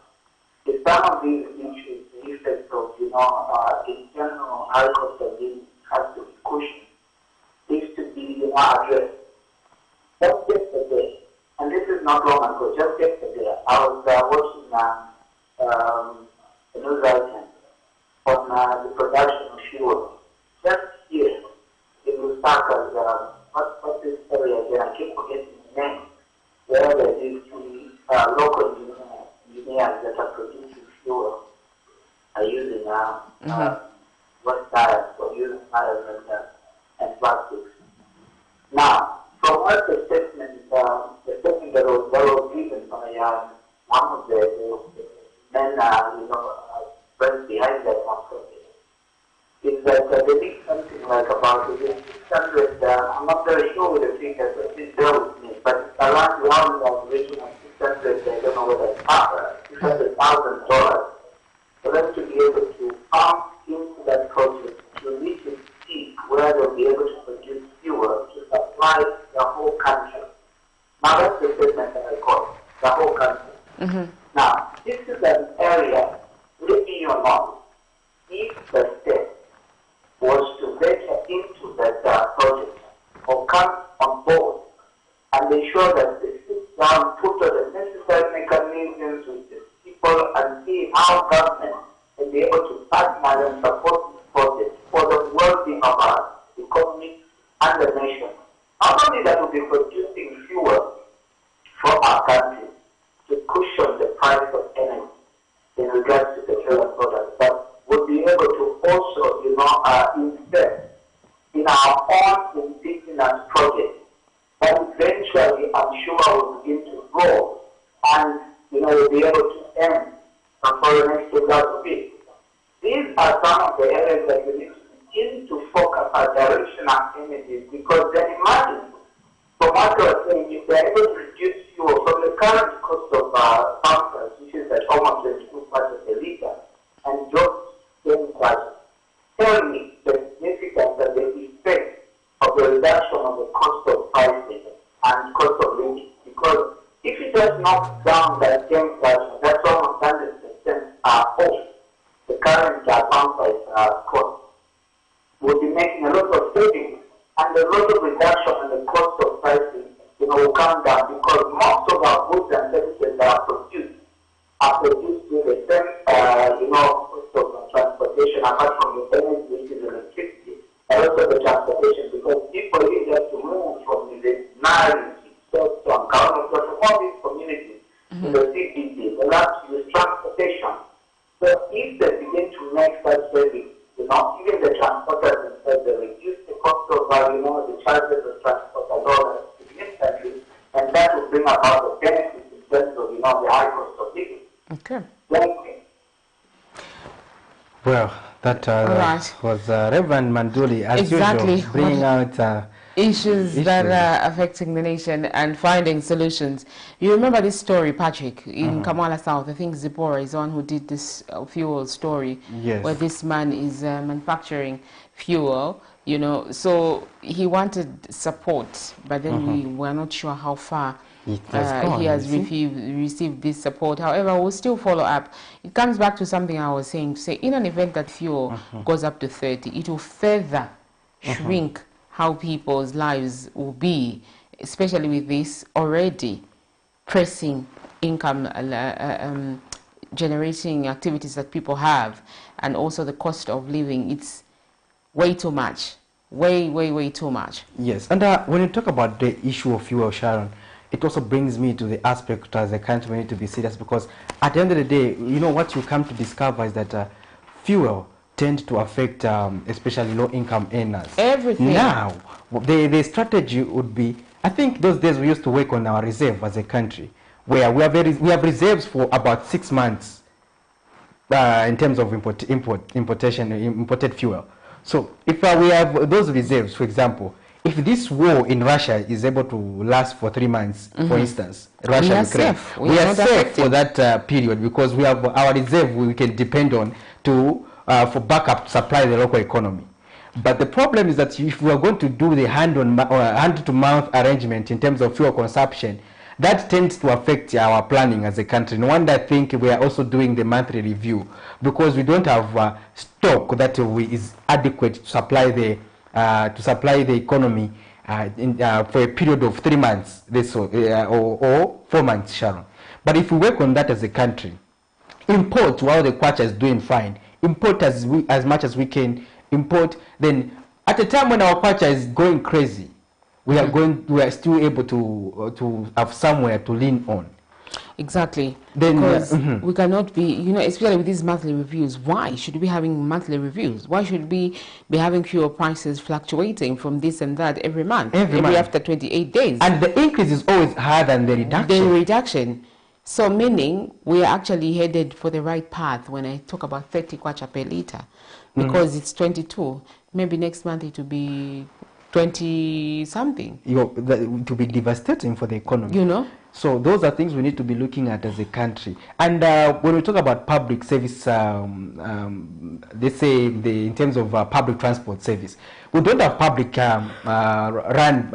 If some of these issues, the effects of, internal high cost of living has to be cushioned, needs to be addressed. Just yesterday, and this is not long ago, just yesterday, I was watching a news item on the production of fuel. Just here, in Lusaka's, what's this area again? I keep forgetting the name. Where there is three local engineers that are producing fuel, are using wet tires or using tires and plastics. Now, from what the statement that was given by one of the men, friends behind that project, is that they need something like about 600, I'm not very sure with the figures, but please bear with me, but around the region of 600, I don't know whether it's $600,000 for them to be able to pump into that project to reach a peak where they'll be able to produce fuel to supply the whole country. Now that's the statement that I got, the whole country. Now, this is an area, let me know, if the state was to venture into that project or come on board and ensure that they sit down, put all the necessary mechanisms with the people and see how government will be able to partner and support this project for the well-being of our economy and the nation. Not only that we'll be producing fuel for our country to cushion the price of energy in regards to petroleum products, but we'll be able to also, invest in our own indigenous projects. And eventually, I'm sure we'll begin to grow and, we'll be able to end foreign exchange out of it. These are some of the areas that we need to begin to focus our direction and energies, because then imagine, from what I was saying, if they're able to reduce fuel from the current cost of bunkers, which is at almost 22 parts of the liter, and drop 10 parts, tell me the significance and the effect of the reduction of the cost of pricing and cost of living. Because if you just knock down that 10 parts, that's almost 100% off the current bunker cost. We'll be making a lot of savings and a lot of reduction in the cost of pricing, will come down, because most of our goods and services that are produced with the same, cost of transportation, apart from the energy, which is electricity, and also the transportation, because people need just to move from the Nile, Southampton, Ghana, from all these communities to the CBD. They have to use transportation. So if they begin to make such savings, even the transporters themselves, they reduce the cost of, the charges of transport and all that significantly, and that will bring about the benefits in terms of, the high cost of living. Okay. Well, that was Reverend Manduli, as usual, bringing out issues that are affecting the nation and finding solutions. You remember this story, Patrick, in Kamala South? I think Zipporah is the one who did this fuel story, where this man is manufacturing fuel, so he wanted support, but then we were not sure how far he has received this support. However, we'll still follow up. It comes back to something I was saying, to say in an event that fuel goes up to 30, it will further shrink how people's lives will be, especially with this already pressing income generating activities that people have, and also the cost of living. It's way too much, way too much. Yes, and when you talk about the issue of fuel, Sharon, it also brings me to the aspect as a country we need to be serious, because at the end of the day, what you come to discover is that fuel tend to affect especially low-income earners. Everything. Now, the strategy would be, I think those days we used to work on our reserve as a country, where we have reserves for about 6 months in terms of imported fuel. So if we have those reserves, for example, if this war in Russia is able to last for 3 months, for instance, Russia and Ukraine, we are safe for that period because we have our reserve we can depend on to for backup to supply the local economy. But the problem is that if we are going to do the hand-to-mouth arrangement in terms of fuel consumption, that tends to affect our planning as a country. No wonder I think we are also doing the monthly review because we don't have stock that is adequate to supply the economy for a period of 3 months, or 4 months, Sharon. But if we work on that as a country, import while the kwacha is doing fine, import as much as we can import. Then at a time when our kwacha is going crazy, we are still able to have somewhere to lean on. Exactly. Then because we cannot be, especially with these monthly reviews. Why should we be having monthly reviews? Why should we be having fuel prices fluctuating from this and that every month, every after 28 days? And the increase is always higher than the reduction. So meaning we are actually headed for the right path when I talk about 30 kwacha per liter, because it's 22. Maybe next month it will be 20 something. It will be devastating for the economy. So those are things we need to be looking at as a country. And when we talk about public service, they say in terms of public transport service, we don't have public run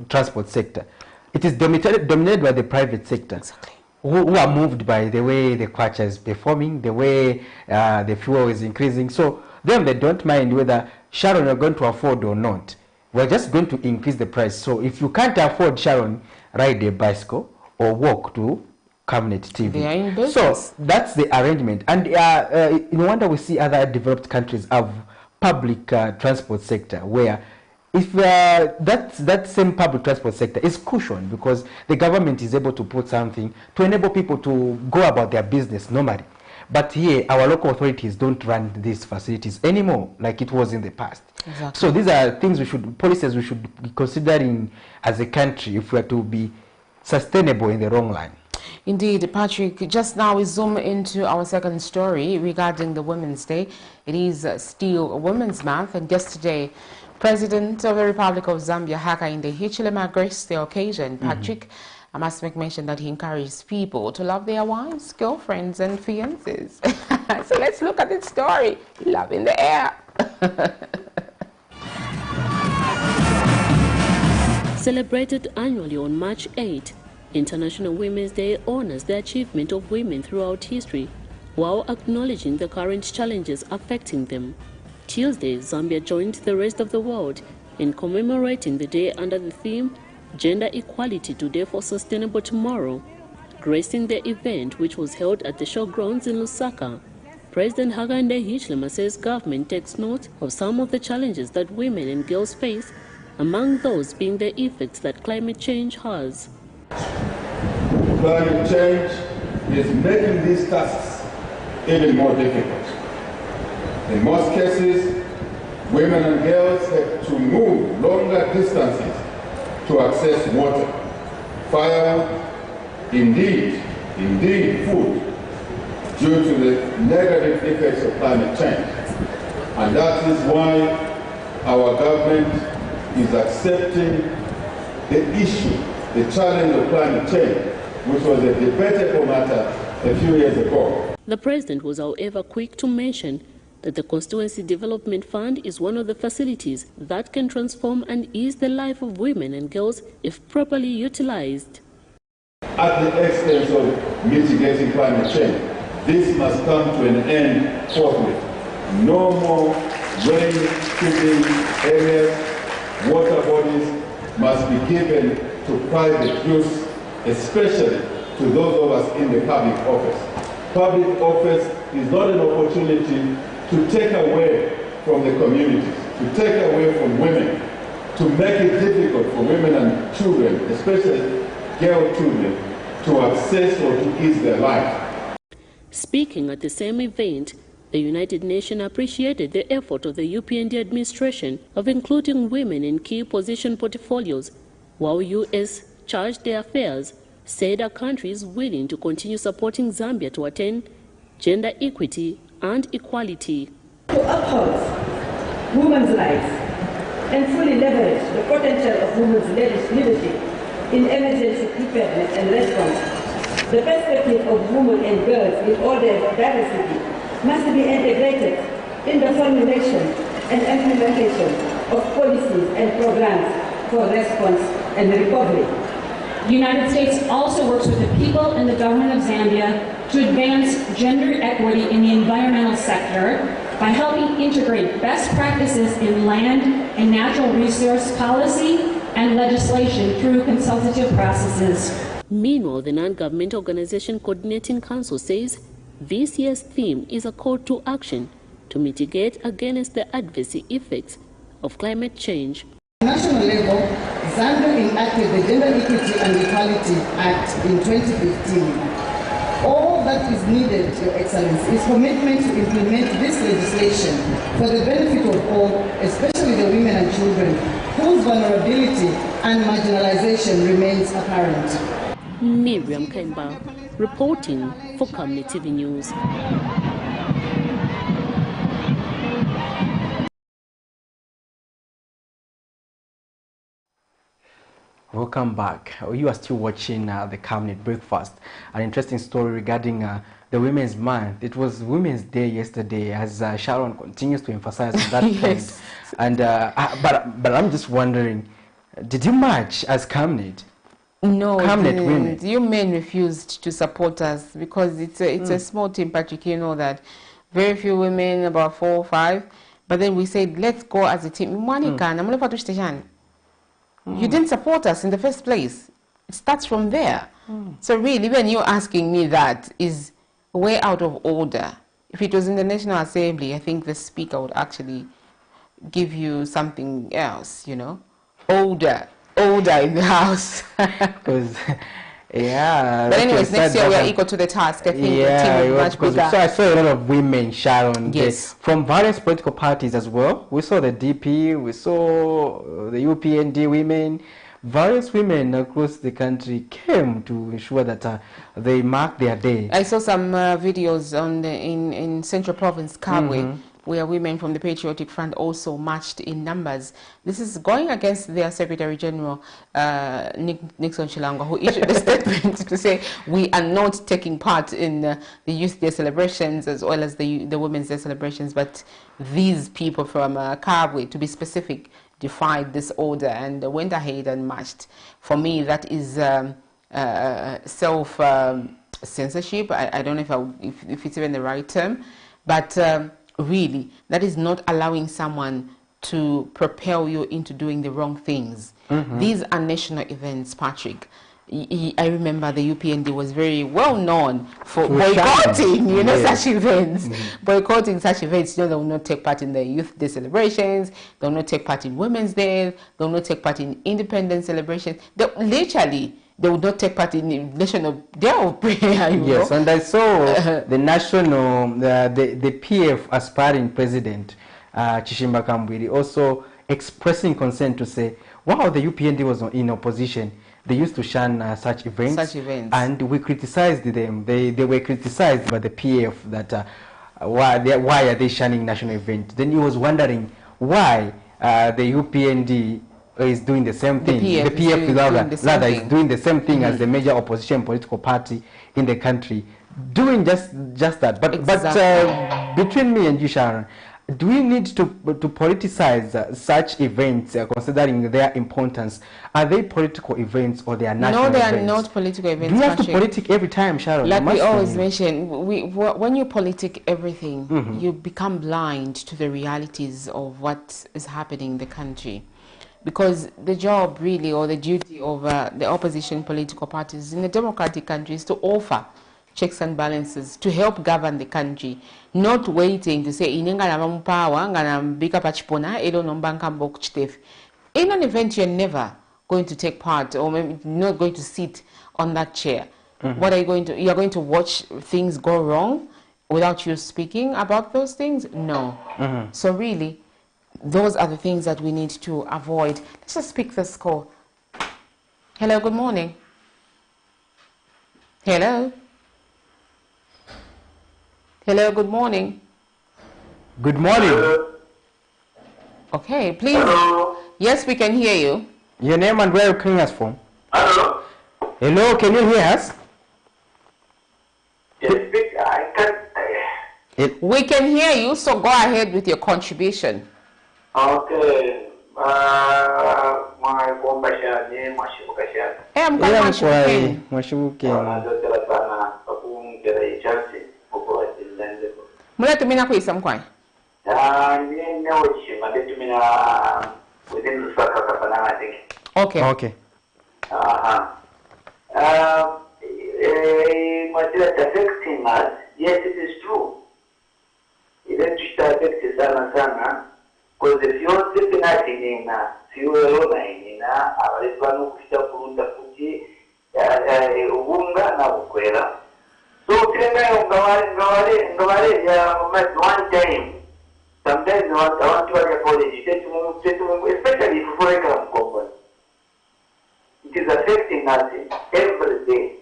transport sector. It is dominated by the private sector. Exactly. Who are moved by the way the kwacha is performing, the way the fuel is increasing. So them, they don't mind whether Sharon are going to afford or not. We're just going to increase the price. So if you can't afford Sharon, ride a bicycle or walk to Camnet TV. They are in business. So that's the arrangement. And no wonder we see other developed countries have public transport sector where if that same public transport sector is cushioned because the government is able to put something to enable people to go about their business normally. But here, our local authorities don't run these facilities anymore like it was in the past. Exactly. So these are things policies we should be considering as a country if we are to be sustainable in the long run. Indeed, Patrick, just now we zoom into our second story regarding the Women's Day. It is still Women's Month, and yesterday, President of the Republic of Zambia, Hakainde Hichilema, graced the occasion. Patrick, I must make mention that he encourages people to love their wives, girlfriends, and fiancés. So let's look at this story. Love in the air. Celebrated annually on March 8, International Women's Day honors the achievement of women throughout history while acknowledging the current challenges affecting them. Tuesday, Zambia joined the rest of the world in commemorating the day under the theme Gender Equality Today for Sustainable Tomorrow. Gracing the event, which was held at the showgrounds in Lusaka, President Hakainde Hichilema says government takes note of some of the challenges that women and girls face, among those being the effects that climate change has. Climate change is making these tasks even more difficult. In most cases, women and girls have to move longer distances to access water, firewood, indeed food, due to the negative effects of climate change. And that is why our government is accepting the issue, the challenge of climate change, which was a debatable matter a few years ago. The president was, however, quick to mention that the Constituency Development Fund is one of the facilities that can transform and ease the life of women and girls if properly utilized. At the expense of mitigating climate change, this must come to an end forthwith. No more rain-keeping areas, water bodies must be given to private use, especially to those of us in the public office. Public office is not an opportunity to take away from the communities, to take away from women, to make it difficult for women and children, especially girl children, to access or to ease their life. Speaking at the same event, the United Nations appreciated the effort of the UPND administration of including women in key position portfolios, while U.S. Chargé d'Affaires said our country is willing to continue supporting Zambia to attain gender equity and equality. To oppose women's rights, and fully leverage the potential of women's leadership in emergency preparedness and response. The perspective of women and girls in all their diversity must be integrated in the formulation and implementation of policies and programs for response and recovery. The United States also works with the people and the government of Zambia to advance gender equity in the environmental sector by helping integrate best practices in land and natural resource policy and legislation through consultative processes. Meanwhile, the non-government organization Coordinating Council says this year's theme is a call to action to mitigate against the adverse effects of climate change. At national level, Zambia enacted the Gender Equity and Equality Act in 2015. All that is needed, Your Excellency, is commitment to implement this legislation for the benefit of all, especially the women and children, whose vulnerability and marginalization remains apparent. Miriam Kemba, reporting for Camnet TV News. Welcome back. You are still watching the Camnet Breakfast. An interesting story regarding the Women's Month. It was Women's Day yesterday, as Sharon continues to emphasize on that Yes. point. And but I'm just wondering, did you march as Camnet? No, Camnet women. you men refused to support us because it's a small team, Patrick. You know that. Very few women, about 4 or 5. But then we said, let's go as a team. You didn't support us in the first place. It starts from there. So really, when you're asking me that, is way out of order. If it was in the National Assembly, I think the Speaker would actually give you something else, you know. Order in the House. Because, yeah. But anyways, next year we are equal to the task. I think the team is much bigger. So I saw a lot of women, Sharon, yes, from various political parties as well. We saw the DP, we saw the UPND women. Various women across the country came to ensure that they mark their day. I saw some videos on in Central Province, Kabwe, where women from the Patriotic Front also marched in numbers. This is going against their Secretary General, Nixon Chilangwa, who issued a statement to say, we are not taking part in the Youth Day celebrations as well as the Women's Day celebrations, but these people from Kabwe, to be specific, defied this order and went ahead and marched. For me, that is self-censorship. I don't know if it's even the right term, but really, that is not allowing someone to propel you into doing the wrong things. These are national events, Patrick. I remember the UPND was very well known for boycotting, you know, such events. Boycotting such events, you know, they will not take part in the Youth Day celebrations, they will not take part in Women's Day, they will not take part in Independence celebrations. They would not take part in the National Day of Prayer. Yes, and I saw the national, the PF aspiring president, Chishimba Kambwili, also expressing concern to say, wow, the UPND was in opposition. They used to shun such events. And we criticized them. They were criticized by the PF that why are they shunning national events? Then he was wondering why the UPND is doing the same thing. The PF is doing the same thing as the major opposition political party in the country, doing just that. But between me and you, Sharon, do we need to politicize such events, considering their importance? Are they political events or they are national events? No, they are not political events. Do you have to politic every time, Sharon? Like we always mention, when you politic everything, you become blind to the realities of what is happening in the country. Because the job really, or the duty of the opposition political parties in a democratic country is to offer checks and balances to help govern the country, not waiting to say in an event you're never going to take part, or maybe not going to sit on that chair. What are you going to? You're going to watch things go wrong without you speaking about those things? No. So really, those are the things that we need to avoid. Let's just pick this call. Hello, good morning. Hello. Hello, good morning. Good morning. Okay, please. Hello. Yes, we can hear you. Your name and where you're calling us from? Hello. Hello, can you hear us? Yes, I can. We can hear you, so go ahead with your contribution. Okay. My compassion, Mashukashan. I'm Mulatumina kuisamkwai. Within the circle, I think. Okay. Okay. Material affecting us, yes, it is true. Even to start affecting sana, because if you're sitting at in fuel in our Islamic Puruta Puti, Wunga, Nabuquera. So, one time. Sometimes I want to apologize, especially if we come company. It is affecting us every day.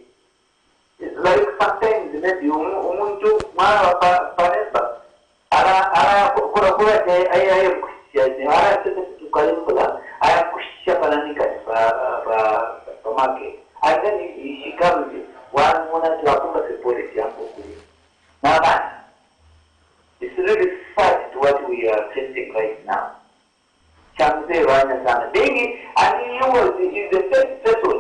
It's like sometimes maybe umuntu mara paneba ara kura aya kushia ara tete tukalimba aya kushia pananika pa market and then she comes one month to approve the policy yangu kuli. Now that it's really sad to what we are facing right now. Chamse rana sana bengi and you was is the first person.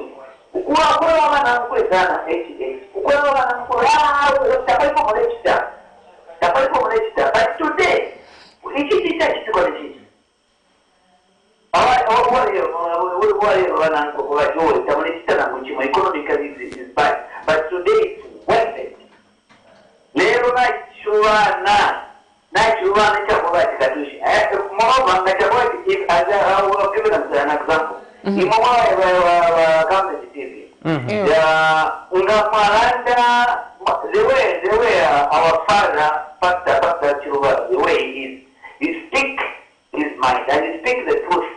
Ukua wana mkwe sana HX. Ukua wana mkwe tapali kwa mlechita. But today, ikichita kitu kwa lechita. Wale wana mkwe kwa jole tamalechita na kuchima economically is bad. But today it's wasted. Lero na chua na chakula kikatushi. Mwa ngachakula kikif as I'll give an example. Camnet TV. The way our father, Pastor Chiruba, the way he speak his mind and he speak the truth.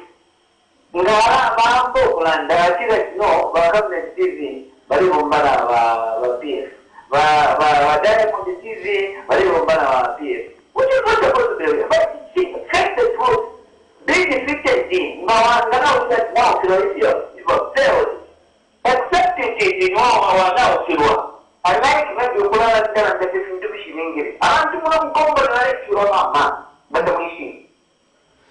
No, Camnet TV, bali bombana wa PF. Wadada kwa TV, bali bombana wa PF. Which is not supposed to be, but see, check the truth. They defeated him. Now said, wow, accepted it in our now, I like when you put on the different division in it. I want to come back to your mama, but the machine.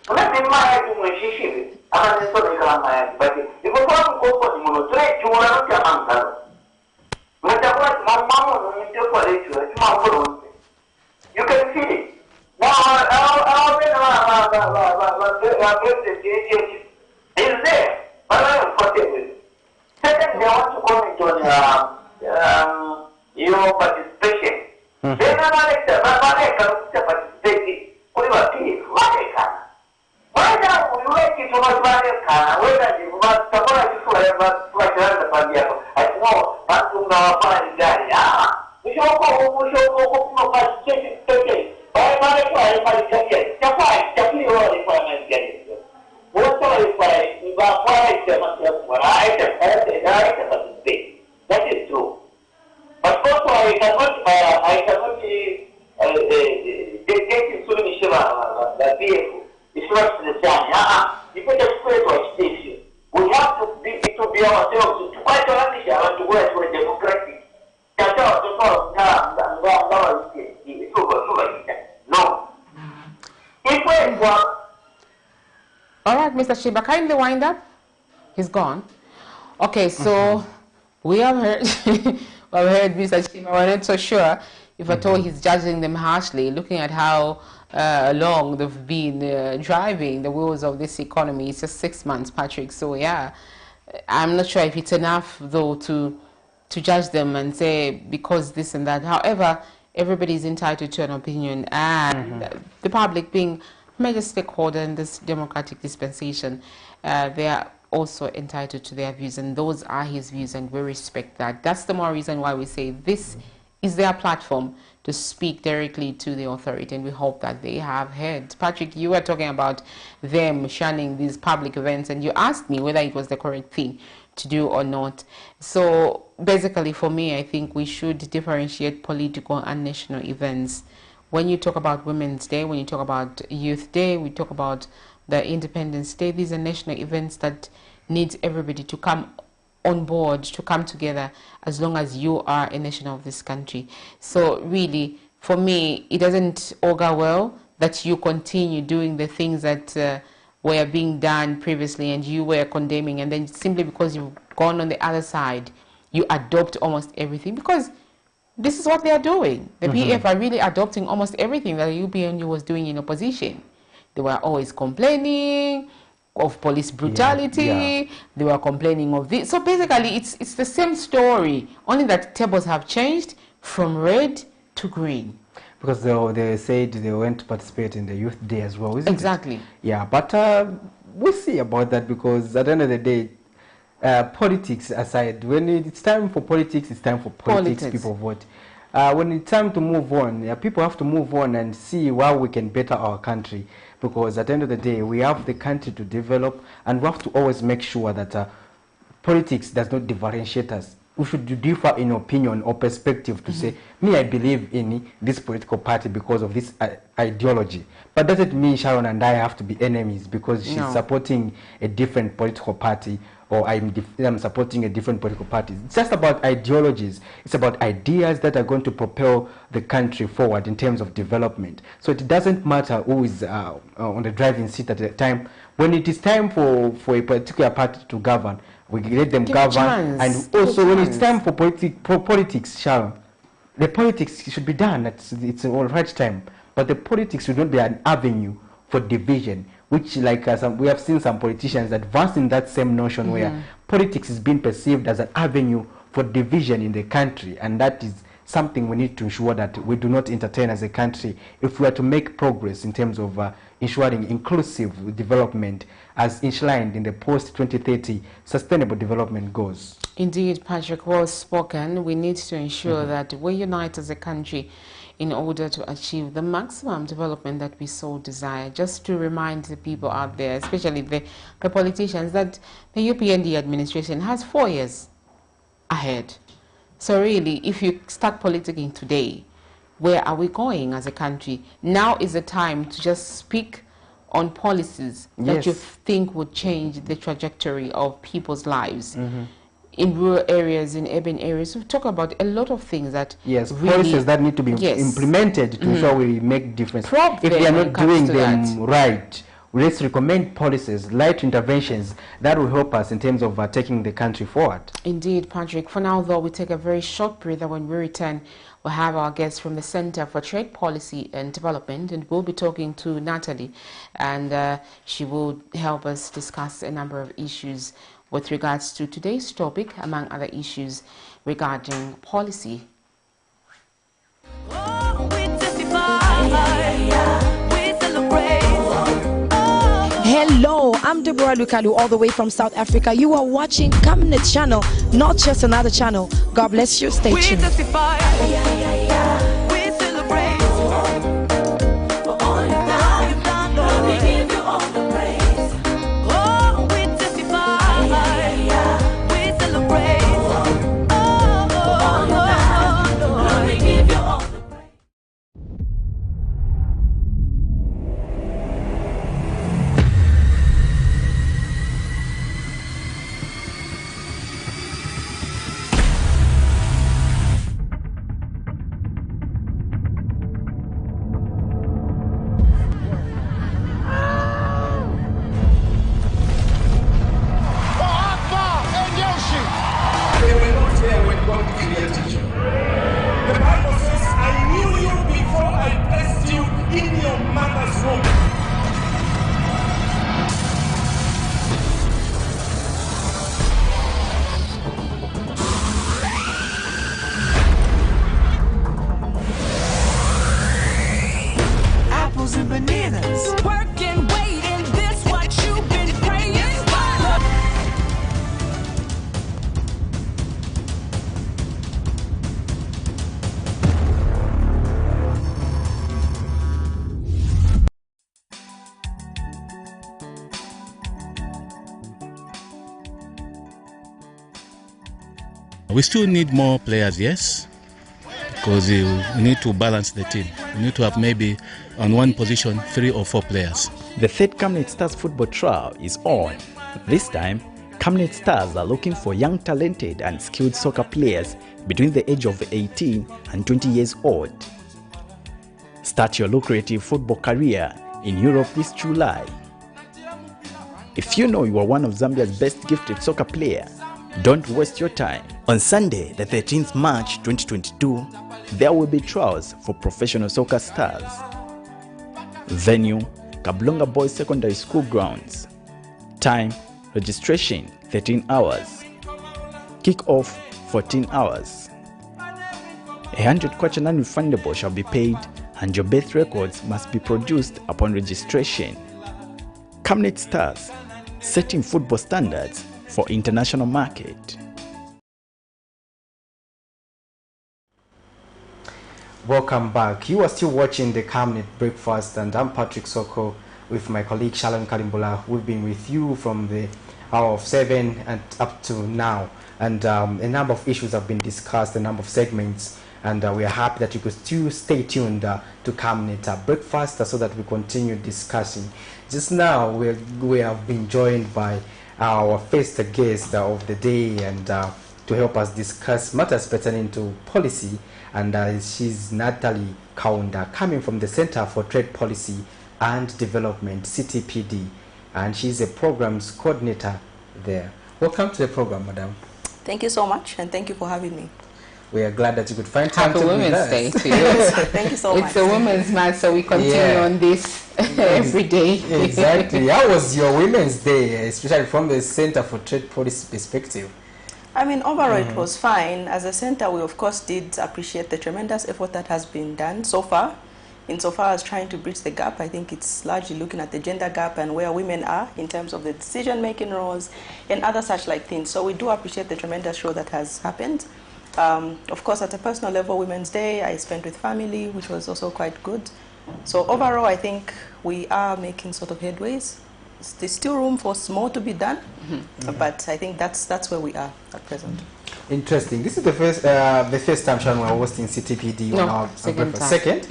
Let him mind to my ship. I want to talk about my head, but if you want to go for the monotrade, you want to come out. But I want my mama to interpret it, you can feel it. Now, is there, but I am comfortable. Secondly, I want to comment on your participation. Then I like to participate. Why now you like it so much? Whether you want to support you forever, like the Pandiaco. I know, that's who now find guy. We shall go, that is true. But also I cannot take so many Shiva, the PF. It's not the same. You put a square to station. We have to be ourselves to quite to go to a democratic. No. All right, Mr. Shiba, kindly wind up. He's gone. Okay, so we have heard, Mr. Shiba. We're not so sure if at all he's judging them harshly, looking at how long they've been driving the wheels of this economy. It's just 6 months, Patrick. So yeah, I'm not sure if it's enough though to judge them and say because this and that. However, everybody is entitled to an opinion, and the public being major stakeholder in this democratic dispensation, they are also entitled to their views, and those are his views, and we respect that. That's the more reason why we say this is their platform to speak directly to the authority, and we hope that they have heard. Patrick, you were talking about them shunning these public events, and you asked me whether it was the correct thing to do or not. So basically for me, I think we should differentiate political and national events. When you talk about Women's Day, when you talk about Youth Day, we talk about the Independence Day. These are national events that needs everybody to come on board, to come together, as long as you are a nation of this country. So really, for me, it doesn't augur well that you continue doing the things that were being done previously and you were condemning, and then simply because you've gone on the other side, you adopt almost everything, because this is what they are doing. The PF are really adopting almost everything that the UPNU was doing in opposition. They were always complaining of police brutality, they were complaining of this. So basically, it's the same story, only that tables have changed from red to green. Because they said they went to participate in the Youth Day as well, isn't it? Exactly. Yeah, but we'll see about that, because at the end of the day, politics aside, when it's time for politics, it's time for politics. People vote. When it's time to move on, people have to move on and see how we can better our country, because at the end of the day, we have the country to develop, and we have to always make sure that politics does not differentiate us. We should differ in opinion or perspective to say, me, I believe in this political party because of this ideology. But doesn't mean Sharon and I have to be enemies because she's supporting a different political party, or I'm supporting a different political party. It's just about ideologies. It's about ideas that are going to propel the country forward in terms of development. So it doesn't matter who is on the driving seat at the time. When it is time for a particular party to govern, we let them govern. And also when it's time for politics, Sharon, the politics should be done. It's all right time. But the politics should not be an avenue for division, which, like we have seen some politicians advance in that same notion where politics is being perceived as an avenue for division in the country, and that is something we need to ensure that we do not entertain as a country if we are to make progress in terms of ensuring inclusive development as enshrined in the post-2030 Sustainable Development Goals. Indeed, Patrick, well spoken. We need to ensure that we unite as a country in order to achieve the maximum development that we so desire. Just to remind the people out there, especially the politicians, that the UPND administration has 4 years ahead. So really, if you start politicking today, where are we going as a country? Now is the time to just speak on policies that you think would change the trajectory of people's lives. In rural areas, in urban areas, we talk about a lot of things that really, policies that need to be implemented to ensure we make difference. If they are not doing them right, let's recommend policies, light interventions that will help us in terms of taking the country forward. Indeed, Patrick. For now, though, we take a very short breather. When we return, we'll have our guest from the Center for Trade Policy and Development, and we'll be talking to Natalie, and she will help us discuss a number of issues with regards to today's topic, among other issues regarding policy. Hello, I'm Deborah Lukalu, all the way from South Africa. You are watching Camnet channel, not just another channel. God bless you. Stay tuned. We still need more players, yes, because we need to balance the team. We need to have maybe on one position 3 or 4 players. The third Camnet Stars football trial is on. This time, Camnet Stars are looking for young, talented and skilled soccer players between the age of 18 and 20 years old. Start your lucrative football career in Europe this July. If you know you are one of Zambia's best gifted soccer players, don't waste your time. On Sunday, the 13th March 2022, there will be trials for professional soccer stars. Venue, Kablonga Boys Secondary School grounds. Time, registration 13 hours. Kick-off 14 hours. 100 kwacha non-refundable shall be paid and your birth records must be produced upon registration. Camnet Stars, setting football standards for international market. Welcome back. You are still watching the Camnet Breakfast, and I'm Patrick Soko with my colleague Shalom Kalimbola. We've been with you from the hour of 7 and up to now, and a number of issues have been discussed, a number of segments, and we are happy that you could still stay tuned to Camnet Breakfast so that we continue discussing. Just now, we have been joined by our first guest of the day, and to help us discuss matters pertaining to policy, and she's Natalie Kaunda, coming from the Center for Trade Policy and Development, CTPD, and she's a programs coordinator there. Welcome to the program, madam. Thank you so much, and thank you for having me. We are glad that you could find time to be with us. Happy Women's Day to you. Thank you so much. It's a Women's Month, so we continue on this every day. Exactly. How was your Women's Day, especially from the Center for Trade Policy perspective? I mean, overall it was fine. As a center, we of course did appreciate the tremendous effort that has been done so far. Insofar as trying to bridge the gap, I think it's largely looking at the gender gap and where women are in terms of the decision-making roles and other such like things. So we do appreciate the tremendous show that has happened. Of course, at a personal level, Women's Day, I spent with family, which was also quite good. So overall, I think we are making sort of headways. There's still room for more to be done, but I think that's where we are at present. Interesting. This is the first time, Sharon, we're hosting CTPD on our second time. Second?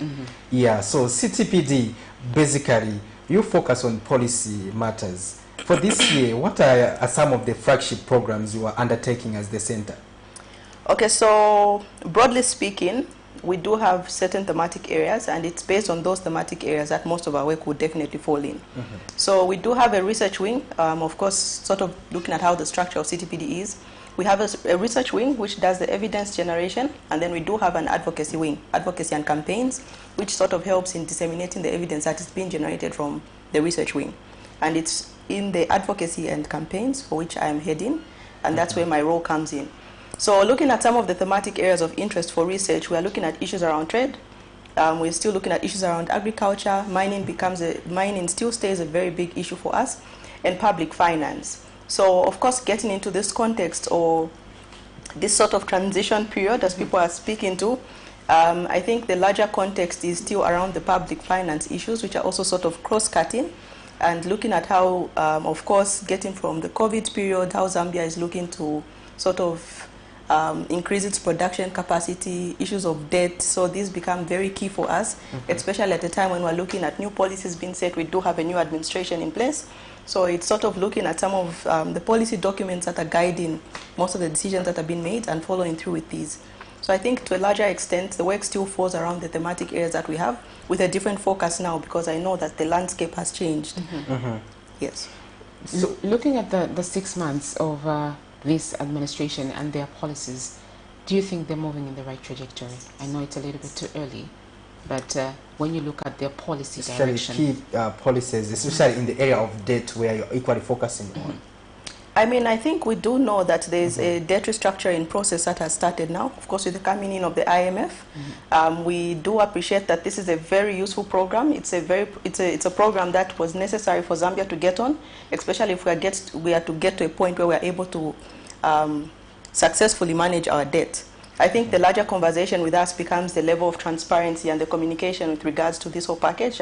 Yeah, so CTPD, basically, you focus on policy matters. For this year, what are some of the flagship programs you are undertaking as the center? Okay, so broadly speaking, we do have certain thematic areas, and it's based on those thematic areas that most of our work would definitely fall in. So we do have a research wing, of course, sort of looking at how the structure of CTPD is. We have a research wing which does the evidence generation, and then we do have an advocacy wing, advocacy and campaigns, which sort of helps in disseminating the evidence that is being generated from the research wing. And it's in the advocacy and campaigns for which I am heading, and that's where my role comes in. So looking at some of the thematic areas of interest for research, we are looking at issues around trade. We're still looking at issues around agriculture. Mining still stays a very big issue for us, and public finance. So of course, getting into this context or this sort of transition period as people are speaking to, I think the larger context is still around the public finance issues, which are also sort of cross-cutting, and looking at how, of course, getting from the COVID period, how Zambia is looking to sort of increase its production capacity, issues of debt. So these become very key for us, especially at a time when we're looking at new policies being set. We do have a new administration in place. So it's sort of looking at some of the policy documents that are guiding most of the decisions that have been made and following through with these. So I think to a larger extent, the work still falls around the thematic areas that we have with a different focus now, because I know that the landscape has changed. Yes. So looking at the 6 months of this administration and their policies, do you think they're moving in the right trajectory? I know it's a little bit too early, but when you look at their policy direction. Key policies, especially in the area of debt where you're equally focusing on. I mean, I think we do know that there's a debt restructuring process that has started now, of course, with the coming in of the IMF. We do appreciate that this is a very useful program. It's a program that was necessary for Zambia to get on, especially if we are to get to a point where we are able to successfully manage our debt. I think the larger conversation with us becomes the level of transparency and the communication with regards to this whole package.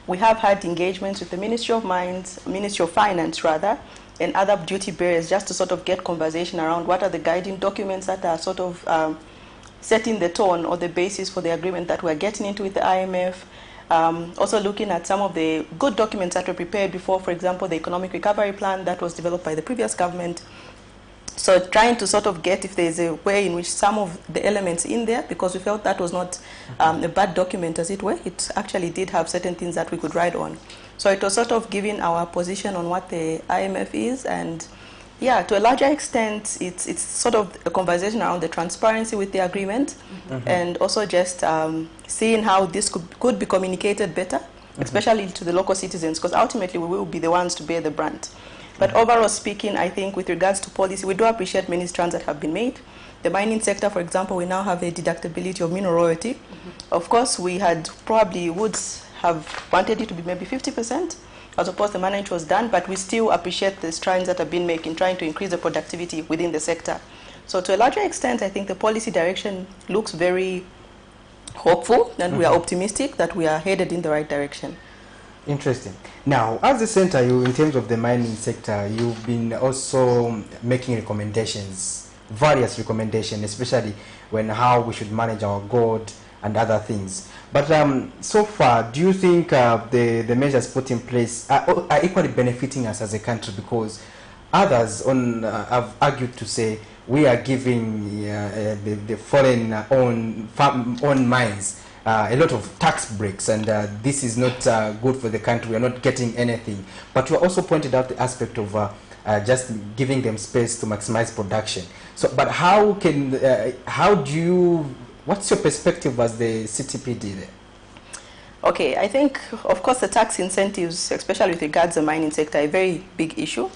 We have had engagements with the Ministry of Finance rather, and other duty bearers just to sort of get conversation around what are the guiding documents that are sort of setting the tone or the basis for the agreement that we're getting into with the IMF. Also looking at some of the good documents that were prepared before, for example, the economic recovery plan that was developed by the previous government. So trying to sort of get if there's a way in which some of the elements in there, because we felt that was not a bad document, as it were. It actually did have certain things that we could ride on. So it was sort of giving our position on what the IMF is, and yeah, to a larger extent, it's sort of a conversation around the transparency with the agreement, and also just seeing how this could be communicated better, especially to the local citizens, because ultimately we will be the ones to bear the brunt. But overall speaking, I think with regards to policy, we do appreciate many strands that have been made. The mining sector, for example, we now have a deductibility of mineral royalty. Of course, we had probably would have wanted it to be maybe 50%. As opposed to the management was done, but we still appreciate the strides that have been made in trying to increase the productivity within the sector. So to a larger extent, I think the policy direction looks very hopeful, and we are optimistic that we are headed in the right direction. Interesting. Now, as a center, you, in terms of the mining sector, you've been also making recommendations, various recommendations, especially when how we should manage our gold and other things. But so far, do you think the measures put in place are equally benefiting us as a country? Because others have argued to say we are giving the foreign-owned mines a lot of tax breaks, and this is not good for the country. We are not getting anything. But you also pointed out the aspect of just giving them space to maximize production. So, but how do you? What's your perspective as the CTPD there? Okay, I think, of course, the tax incentives, especially with regards to the mining sector, are a very big issue.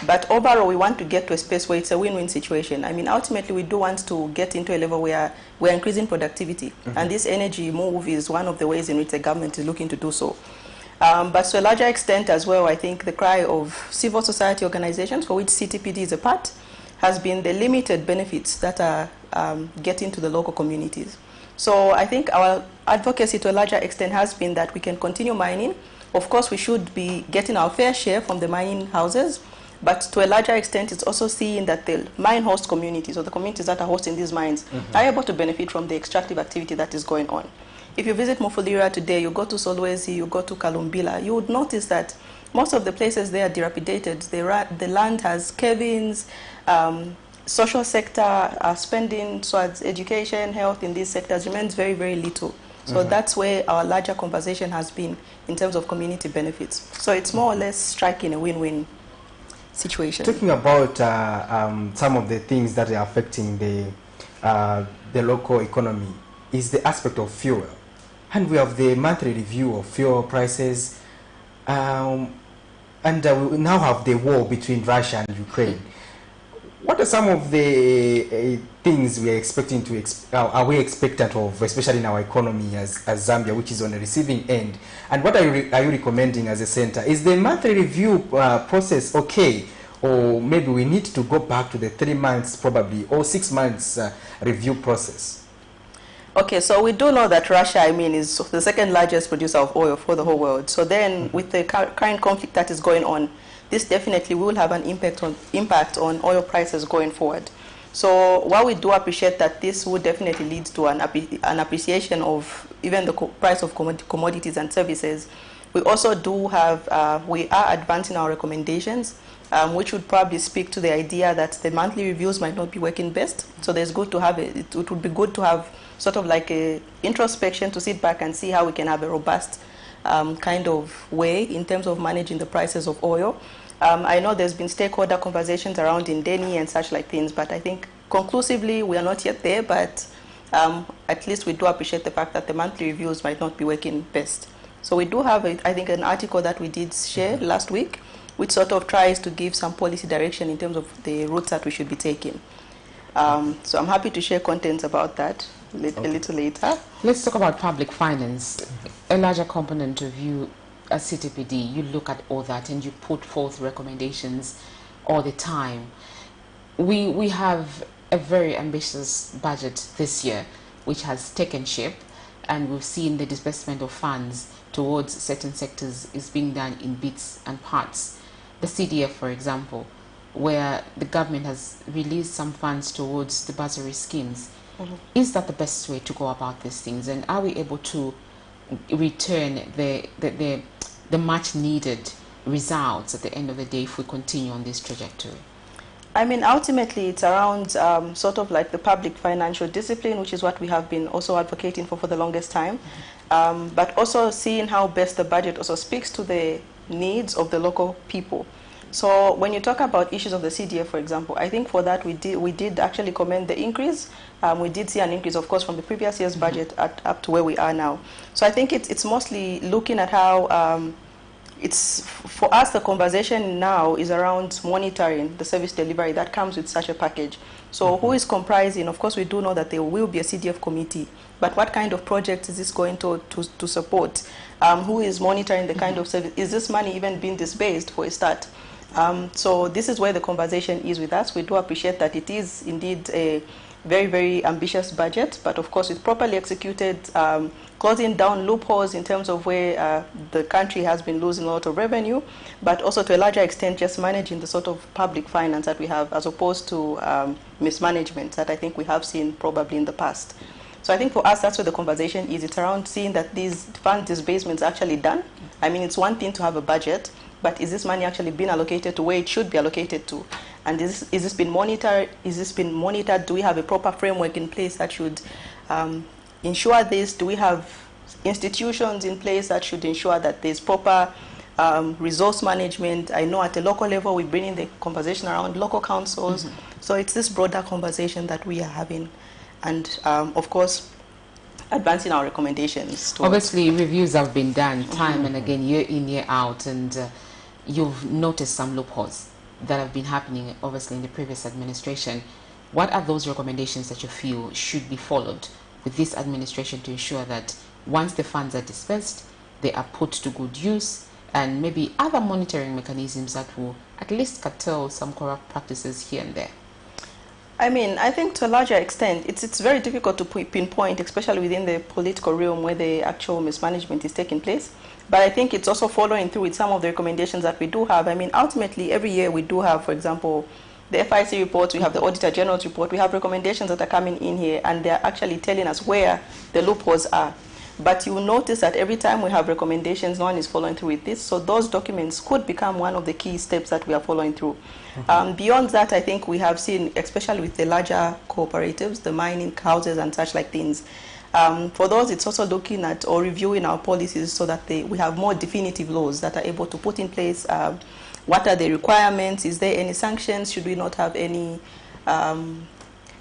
But overall, we want to get to a space where it's a win-win situation. I mean, ultimately, we do want to get into a level where we're increasing productivity. And this energy move is one of the ways in which the government is looking to do so. But to a larger extent as well, I think the cry of civil society organizations, for which CTPD is a part, has been the limited benefits that are getting to the local communities. So I think our advocacy to a larger extent has been that we can continue mining. Of course, we should be getting our fair share from the mining houses, but to a larger extent, it's also seeing that the mine host communities, or the communities that are hosting these mines, are able to benefit from the extractive activity that is going on. If you visit Mufulira today, you go to Solwezi, you go to Kalumbila, you would notice that most of the places there are dilapidated. The land has cave-ins, social sector spending towards education, health in these sectors remains very, very little. So that's where our larger conversation has been in terms of community benefits. So it's more or less striking a win-win situation. Talking about some of the things that are affecting the local economy is the aspect of fuel. And we have the monthly review of fuel prices, and we now have the war between Russia and Ukraine. What are some of the things we are expecting to are we expectant of, especially in our economy as Zambia, which is on the receiving end? And what are you recommending as a center? Is the monthly review process okay, or maybe we need to go back to the 3 months probably, or 6 months review process? Okay, so we do know that Russia, is the second largest producer of oil for the whole world. So then, with the current conflict that is going on, this definitely will have an impact on oil prices going forward. So while we do appreciate that this would definitely lead to an appreciation of even the price of commodities and services, we also do have, we are advancing our recommendations, which would probably speak to the idea that the monthly reviews might not be working best. So it would be good to have sort of like a introspection to sit back and see how we can have a robust kind of way in terms of managing the prices of oil. I know there's been stakeholder conversations around Indeni and such like things, but I think conclusively we are not yet there, but at least we do appreciate the fact that the monthly reviews might not be working best. So we do have, I think, an article that we did share last week, which sort of tries to give some policy direction in terms of the routes that we should be taking. So I'm happy to share contents about that a little later. Let's talk about public finance. A larger component of you as CTPD, you look at all that and you put forth recommendations all the time. We have a very ambitious budget this year, which has taken shape, and we've seen the disbursement of funds towards certain sectors is being done in bits and parts. The CDF, for example, where the government has released some funds towards the bursary schemes. Is that the best way to go about these things? And are we able to return the much needed results at the end of the day if we continue on this trajectory? I mean, ultimately, it's around sort of like the public financial discipline, which is what we have been also advocating for the longest time, but also seeing how best the budget also speaks to the needs of the local people. So when you talk about issues of the CDF, for example, I think for that we did actually commend the increase. We did see an increase, of course, from the previous year's budget up to where we are now. So I think it's mostly looking at how it's, for us, the conversation now is around monitoring the service delivery that comes with such a package. So who is comprising? Of course, we do know that there will be a CDF committee, but what kind of projects is this going to support? Who is monitoring the kind of service? Is this money even being disbursed for a start? So this is where the conversation is with us. We do appreciate that it is indeed a very, very ambitious budget, but of course, with properly executed, closing down loopholes in terms of where the country has been losing a lot of revenue, but also to a larger extent just managing the sort of public finance that we have, as opposed to mismanagement that I think we have seen probably in the past. So I think for us, that's where the conversation is. It's around seeing that these fund disbursements are actually done. I mean, it's one thing to have a budget, but is this money actually being allocated to where it should be allocated to? And is this been monitored? Is this been monitored? Do we have a proper framework in place that should ensure this? Do we have institutions in place that should ensure that there's proper resource management? I know at the local level we bring in the conversation around local councils. So it's this broader conversation that we are having, and of course advancing our recommendations. Obviously, reviews have been done time and again, year in, year out, and you've noticed some loopholes that have been happening, obviously, in the previous administration. What are those recommendations that you feel should be followed with this administration to ensure that once the funds are dispersed, they are put to good use, and maybe other monitoring mechanisms that will at least curtail some corrupt practices here and there? I mean, I think to a larger extent, it's very difficult to pinpoint, especially within the political realm where the actual mismanagement is taking place. But I think it's also following through with some of the recommendations that we do have. I mean, ultimately, every year we do have, for example, the FIC reports, we have the Auditor General's report, we have recommendations that are coming in here, and they're actually telling us where the loopholes are. But you will notice that every time we have recommendations, no one is following through with this. So those documents could become one of the key steps that we are following through. Beyond that, I think we have seen, especially with the larger cooperatives, the mining houses and such like things, for those, it's also looking at or reviewing our policies so that we have more definitive laws that are able to put in place. What are the requirements? Is there any sanctions? Should we not have any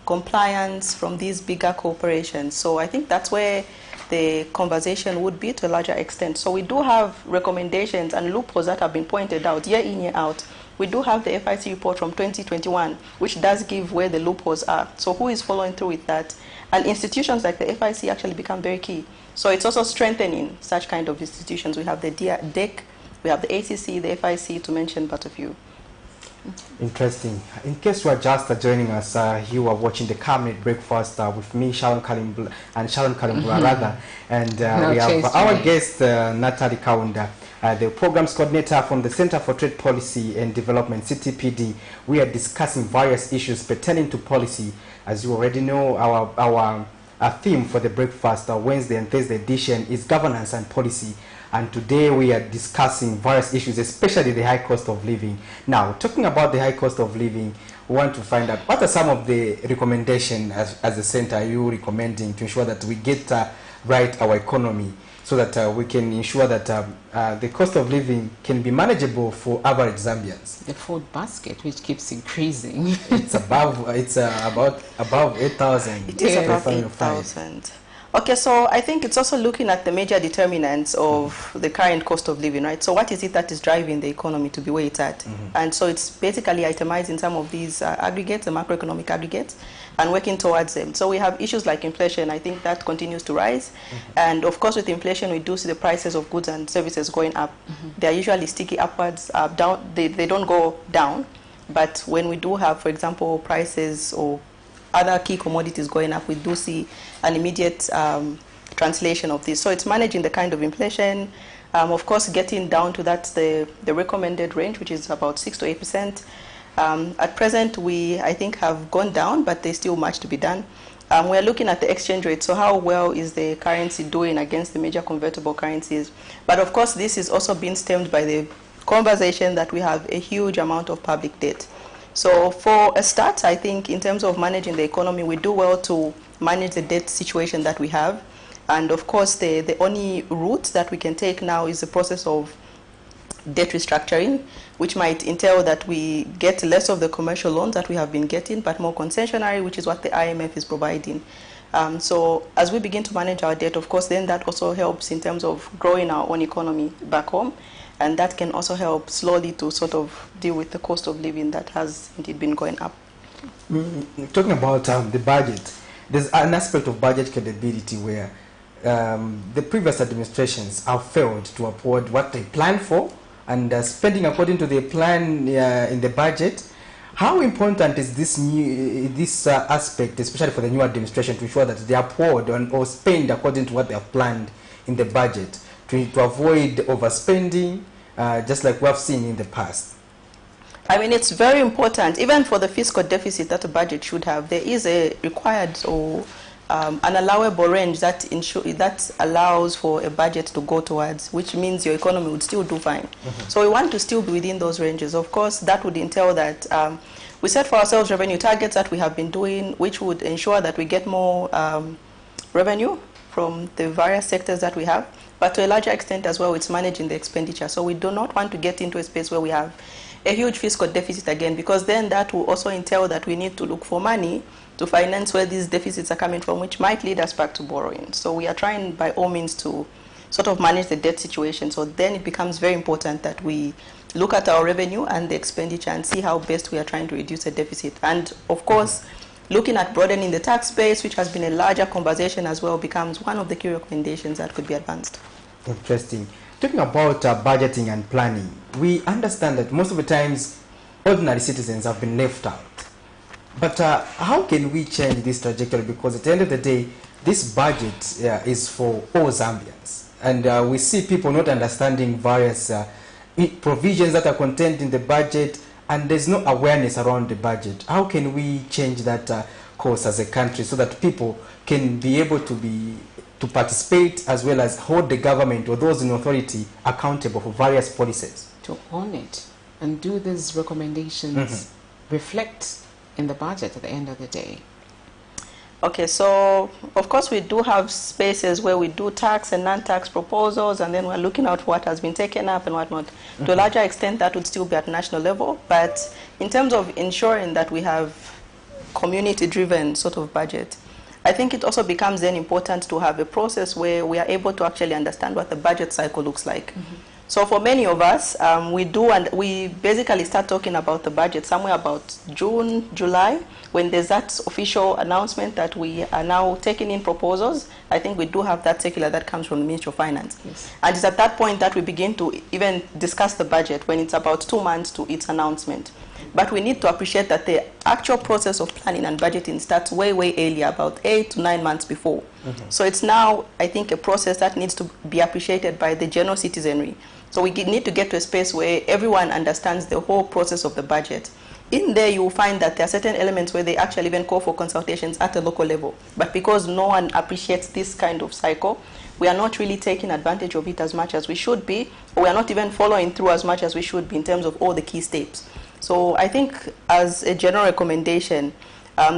compliance from these bigger corporations? So I think that's where the conversation would be to a larger extent. So we do have recommendations and loopholes that have been pointed out year in, year out. We do have the FIC report from 2021, which does give where the loopholes are. So who is following through with that? And institutions like the FIC actually become very key. So it's also strengthening such kind of institutions. We have the DEC, we have the ACC, the FIC, to mention but a few. Interesting. In case you are just joining us, you are watching the Camnet Breakfast with me, Sharon Kalimbula, rather, and we have our guest, Natalie Kaunda, the Programs Coordinator from the Center for Trade Policy and Development, CTPD. We are discussing various issues pertaining to policy. As you already know, our theme for the Breakfast, Wednesday and Thursday edition, is governance and policy. And today we are discussing various issues, especially the high cost of living. Now, talking about the high cost of living, we want to find out what are some of the recommendations as a center you recommending to ensure that we get right our economy, so that we can ensure that the cost of living can be manageable for average Zambians. The food basket, which keeps increasing. It's about 8,000. It is about 8,000. Okay, so I think it's also looking at the major determinants of the current cost of living, right? So what is it that is driving the economy to be where it's at? And so it's basically itemizing some of these aggregates, the macroeconomic aggregates, and working towards them. So we have issues like inflation. I think that continues to rise. And of course, with inflation, we do see the prices of goods and services going up. They are usually sticky upwards, down. They don't go down. But when we do have, for example, prices or other key commodities going up, we do see an immediate translation of this. So it's managing the kind of inflation, of course, getting down to the recommended range, which is about 6 to 8%. At present, we, I think, have gone down, but there's still much to be done. we're looking at the exchange rate. So how well is the currency doing against the major convertible currencies? But of course, this is also being stemmed by the conversation that we have a huge amount of public debt. So for a start, I think in terms of managing the economy, we do well to manage the debt situation that we have. And of course, the only route that we can take now is the process of debt restructuring, which might entail that we get less of the commercial loans that we have been getting, but more concessionary, which is what the IMF is providing. So as we begin to manage our debt, of course, then that also helps in terms of growing our own economy back home. And that can also help slowly to sort of deal with the cost of living that has indeed been going up. Talking about the budget, there's an aspect of budget credibility where the previous administrations have failed to uphold what they planned for and spending according to their plan in the budget. How important is this aspect, especially for the new administration, to ensure that they uphold or spend according to what they have planned in the budget to avoid overspending, just like we have seen in the past? I mean, it's very important, even for the fiscal deficit that a budget should have. There is a required or an allowable range that allows for a budget to go towards, which means your economy would still do fine. So we want to still be within those ranges. Of course, that would entail that we set for ourselves revenue targets that we have been doing, which would ensure that we get more revenue from the various sectors that we have. But to a larger extent as well, it's managing the expenditure. So we do not want to get into a space where we have a huge fiscal deficit again, because then that will also entail that we need to look for money to finance where these deficits are coming from, which might lead us back to borrowing. So we are trying by all means to sort of manage the debt situation. So then it becomes very important that we look at our revenue and the expenditure and see how best we are trying to reduce the deficit. And of course, looking at broadening the tax base, which has been a larger conversation as well, becomes one of the key recommendations that could be advanced. Interesting. Talking about budgeting and planning, we understand that most of the times ordinary citizens have been left out. But how can we change this trajectory? Because at the end of the day, this budget is for all Zambians. And we see people not understanding various provisions that are contained in the budget, and there's no awareness around the budget. How can we change that course as a country so that people can be able to participate as well as hold the government or those in authority accountable for various policies? To own it and do these recommendations reflect in the budget at the end of the day. Okay, so of course we do have spaces where we do tax and non-tax proposals, and then we're looking at what has been taken up and whatnot. To a larger extent, that would still be at national level, but in terms of ensuring that we have community-driven sort of budget, I think it also becomes then important to have a process where we are able to actually understand what the budget cycle looks like. So for many of us, we basically start talking about the budget somewhere about June, July, when there's that official announcement that we are now taking in proposals. I think we do have that circular that comes from the Ministry of Finance. Yes. And it's at that point that we begin to even discuss the budget, when it's about 2 months to its announcement. But we need to appreciate that the actual process of planning and budgeting starts way, way earlier, about 8 to 9 months before. So it's now, I think, a process that needs to be appreciated by the general citizenry. So we need to get to a space where everyone understands the whole process of the budget. In there, you will find that there are certain elements where they actually even call for consultations at a local level. But because no one appreciates this kind of cycle, we are not really taking advantage of it as much as we should be, or we are not even following through as much as we should be in terms of all the key steps. So I think as a general recommendation,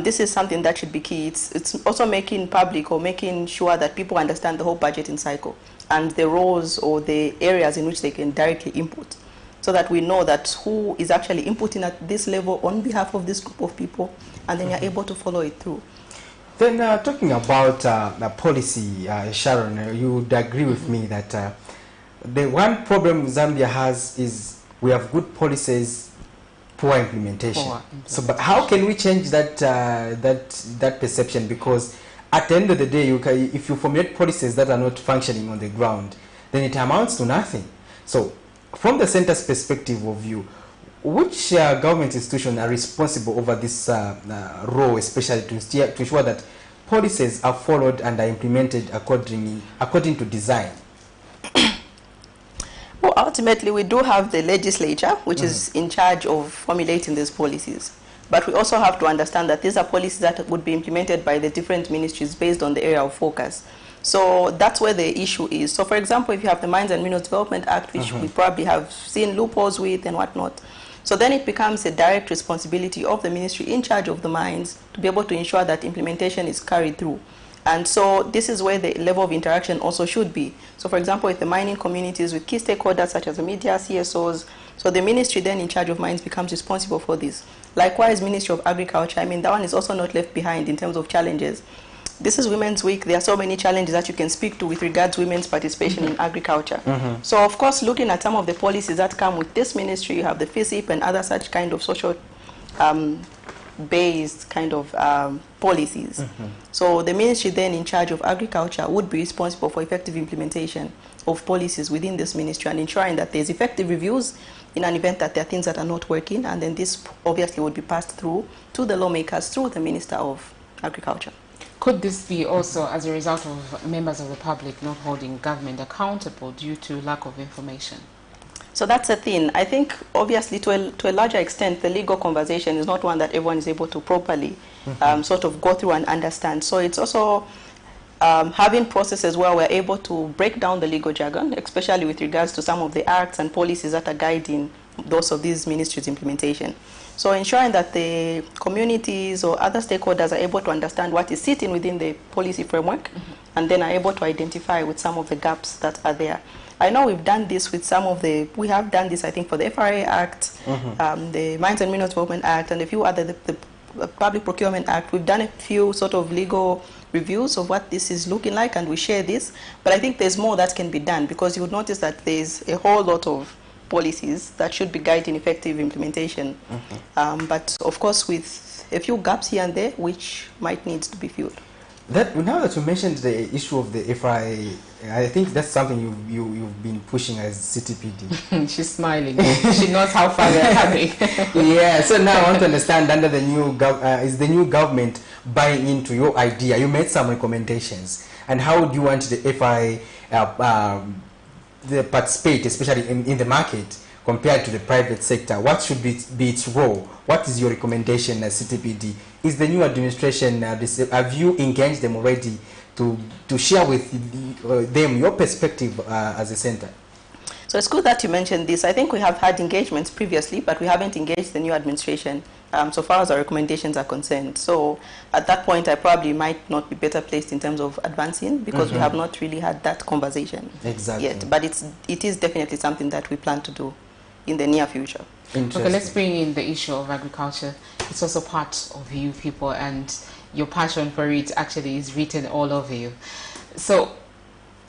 this is something that should be key. It's also making public or making sure that people understand the whole budgeting cycle and the roles or the areas in which they can directly input, so that we know that who is actually inputting at this level on behalf of this group of people, and then you're able to follow it through. Then talking about policy, Sharon, you would agree with me that the one problem Zambia has is we have good policies, poor implementation. So, but how can we change that that perception? Because at the end of the day, if you formulate policies that are not functioning on the ground, then it amounts to nothing. So, from the center's perspective of view, which government institutions are responsible over this role, especially to ensure that policies are followed and are implemented according to design? Well, ultimately, we do have the legislature, which is in charge of formulating these policies. But we also have to understand that these are policies that would be implemented by the different ministries based on the area of focus. So that's where the issue is. So for example, if you have the Mines and Minerals Development Act, which we probably have seen loopholes with and whatnot, so then it becomes a direct responsibility of the ministry in charge of the mines to be able to ensure that implementation is carried through. And so this is where the level of interaction also should be. So for example, with the mining communities, with key stakeholders such as the media, CSOs, so the ministry then in charge of mines becomes responsible for this. Likewise, Ministry of Agriculture, I mean, that one is also not left behind in terms of challenges. This is Women's Week. There are so many challenges that you can speak to with regards to women's participation in agriculture. So of course, looking at some of the policies that come with this ministry, you have the FISIP and other such kind of social based kind of policies. So the ministry then in charge of agriculture would be responsible for effective implementation of policies within this ministry and ensuring that there's effective reviews in an event that there are things that are not working, and then this obviously would be passed through to the lawmakers through the Minister of Agriculture. Could this be also as a result of members of the public not holding government accountable due to lack of information? So that's the thing. I think obviously to a larger extent the legal conversation is not one that everyone is able to properly sort of go through and understand. So it's also having processes where we're able to break down the legal jargon, especially with regards to some of the acts and policies that are guiding those of these ministries' implementation. So ensuring that the communities or other stakeholders are able to understand what is sitting within the policy framework and then are able to identify with some of the gaps that are there. I know we've done this with some of the, we have done this I think for the FRA Act, the Mines and Minerals Development Act, and a few other, the Public Procurement Act. We've done a few sort of legal reviews of what this is looking like, and we share this. But I think there's more that can be done, because you would notice that there's a whole lot of policies that should be guiding effective implementation. But of course with a few gaps here and there which might need to be filled. Now that you mentioned the issue of the FRA, I think that's something you've been pushing as CTPD. She's smiling. She knows how far they're coming. Yeah, so now I want to understand, under the new is the new government buying into your idea? You made some recommendations, and how do you want the FRA to participate, especially in the market, compared to the private sector? What should be its role? What is your recommendation as CTPD? Is the new administration, have you engaged them already to share with them your perspective as a center? So it's good that you mentioned this. I think we have had engagements previously, but we haven't engaged the new administration so far as our recommendations are concerned. So at that point, I probably might not be better placed in terms of advancing, because we have not really had that conversation yet. But it is definitely something that we plan to do in the near future. Okay, let's bring in the issue of agriculture. It's also part of you people, and your passion for it actually is written all over you. So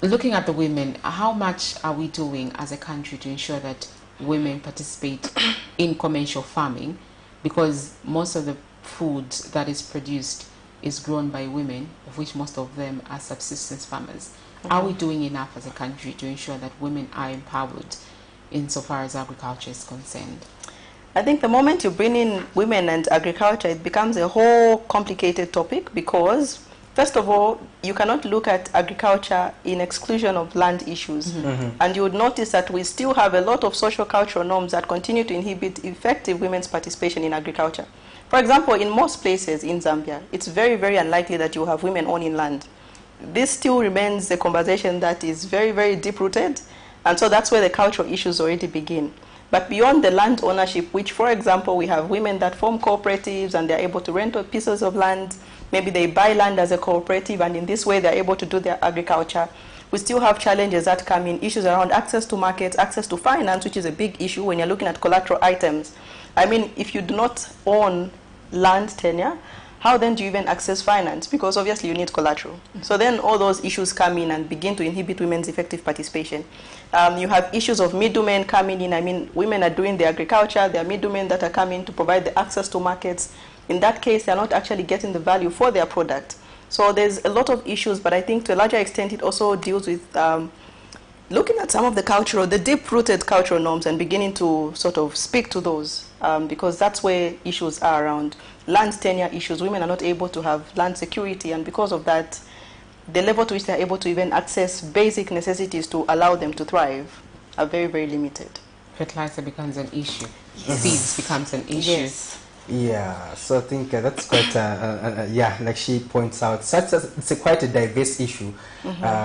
looking at the women, how much are we doing as a country to ensure that women participate in commercial farming? Because most of the food that is produced is grown by women, of which most of them are subsistence farmers. Are we doing enough as a country to ensure that women are empowered insofar as agriculture is concerned? I think the moment you bring in women and agriculture, it becomes a whole complicated topic, because first of all, you cannot look at agriculture in exclusion of land issues. And you would notice that we still have a lot of social cultural norms that continue to inhibit effective women's participation in agriculture. For example, in most places in Zambia, it's very, very unlikely that you have women owning land. This still remains a conversation that is very, very deep-rooted, and so that's where the cultural issues already begin. But beyond the land ownership, which, for example, we have women that form cooperatives and they're able to rent pieces of land. Maybe they buy land as a cooperative, and in this way they're able to do their agriculture. We still have challenges that come in, issues around access to markets, access to finance, which is a big issue when you're looking at collateral items. I mean, if you do not own land tenure, how then do you even access finance? Because obviously you need collateral. So then all those issues come in and begin to inhibit women's effective participation. You have issues of middlemen coming in. I mean, women are doing the agriculture. There are middlemen that are coming to provide the access to markets. In that case, they're not actually getting the value for their product. So there's a lot of issues, but I think to a larger extent it also deals with looking at some of the deep-rooted cultural norms and beginning to sort of speak to those, because that's where issues are around land tenure issues. Women are not able to have land security, and because of that, the level to which they're able to even access basic necessities to allow them to thrive are very, very limited. Fertilizer becomes an issue. Seeds becomes an issue. Yeah, so I think that's quite, yeah, like she points out, it's quite a diverse issue,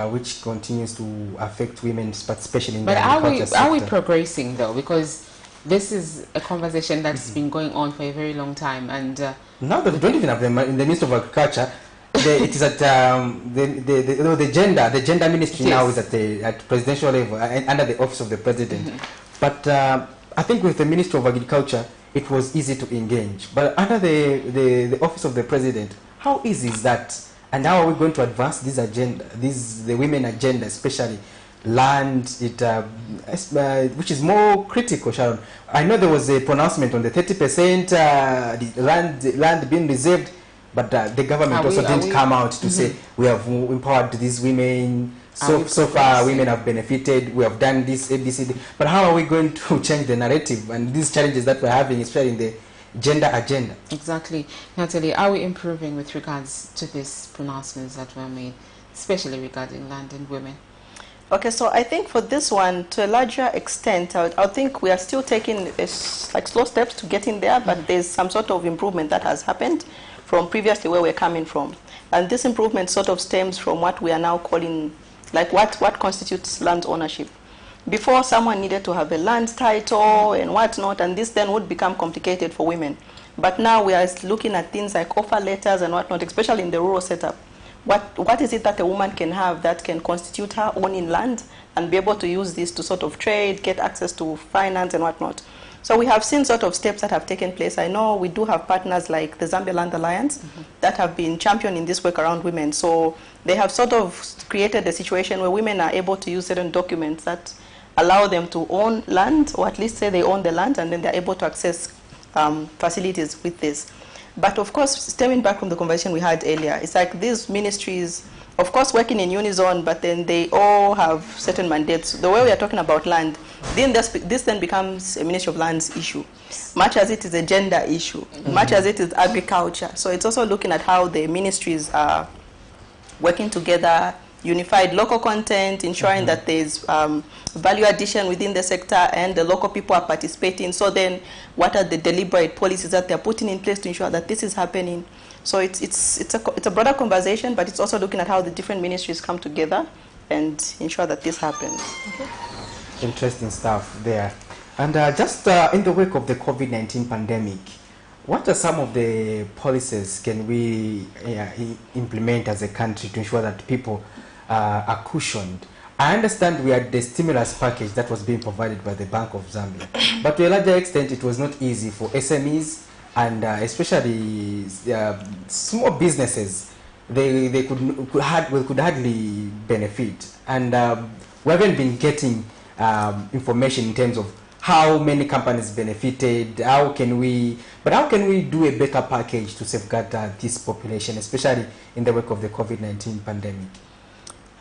which continues to affect women, but especially in the agriculture sector. Are we progressing though? Because this is a conversation that's been going on for a very long time, and now that we don't even have them in the Ministry of Agriculture. It is at the gender ministry now is at presidential level under the office of the president. But I think with the Ministry of Agriculture, it was easy to engage. But under the office of the president, how easy is that? And how are we going to advance this agenda, the women agenda, especially land, which is more critical, Sharon? I know there was a pronouncement on the 30% land being reserved, but the government also didn't come out to say we have empowered these women. So far, women have benefited. We have done this, ABCD. But how are we going to change the narrative and these challenges that we're having, especially in the gender agenda? Exactly. Natalie, are we improving with regards to these pronouncements that were made, especially regarding land and women? Okay, so I think for this one, to a larger extent, I think we are still taking like slow steps to getting there, but there's some sort of improvement that has happened from previously where we're coming from. And this improvement sort of stems from what we are now calling, like what constitutes land ownership. Before, someone needed to have a land title and whatnot, and this then would become complicated for women. But now we are looking at things like offer letters and whatnot, especially in the rural setup. What is it that a woman can have that can constitute her owning land and be able to use this to sort of trade, get access to finance and whatnot? So we have seen sort of steps that have taken place. I know we do have partners like the Zambia Land Alliance that have been championing this work around women. So they have sort of created a situation where women are able to use certain documents that allow them to own land, or at least say they own the land, and then they're able to access facilities with this. But of course, stemming back from the conversation we had earlier, it's like these ministries, of course, working in unison, but then they all have certain mandates. The way we are talking about land, then this then becomes a Ministry of Lands issue, much as it is a gender issue, much as it is agriculture. So it's also looking at how the ministries are working together, unified local content, ensuring that there's value addition within the sector and the local people are participating. So then what are the deliberate policies that they're putting in place to ensure that this is happening? So it's a broader conversation, but it's also looking at how the different ministries come together and ensure that this happens. Okay. Interesting stuff there. And just in the wake of the COVID-19 pandemic, what are some of the policies can we implement as a country to ensure that people are cushioned? I understand we had the stimulus package that was being provided by the Bank of Zambia, but to a larger extent it was not easy for SMEs and especially small businesses. They could hardly benefit, and we haven't been getting information in terms of how many companies benefited. How can we do a better package to safeguard this population, especially in the wake of the COVID-19 pandemic?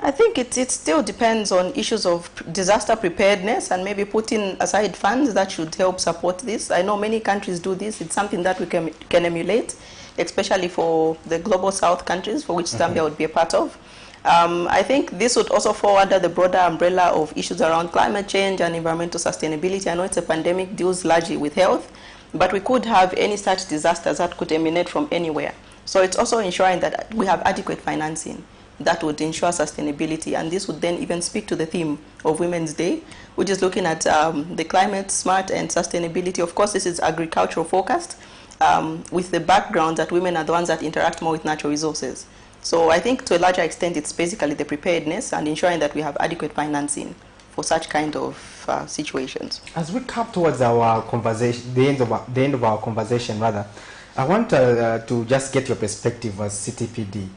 I think it still depends on issues of disaster preparedness and maybe putting aside funds that should help support this. I know many countries do this. It's something that we can emulate, especially for the global south countries, for which Zambia would be a part of. I think this would also fall under the broader umbrella of issues around climate change and environmental sustainability. I know it's a pandemic, deals largely with health, but we could have any such disasters that could emanate from anywhere. So it's also ensuring that we have adequate financing that would ensure sustainability, and this would then even speak to the theme of Women's Day, which is looking at the climate, smart and sustainability. Of course, this is agricultural focused, with the background that women are the ones that interact more with natural resources. So I think to a larger extent, it's basically the preparedness and ensuring that we have adequate financing for such kind of situations. As we come towards our conversation, the end of our conversation, rather, I want to just get your perspective as CTPD.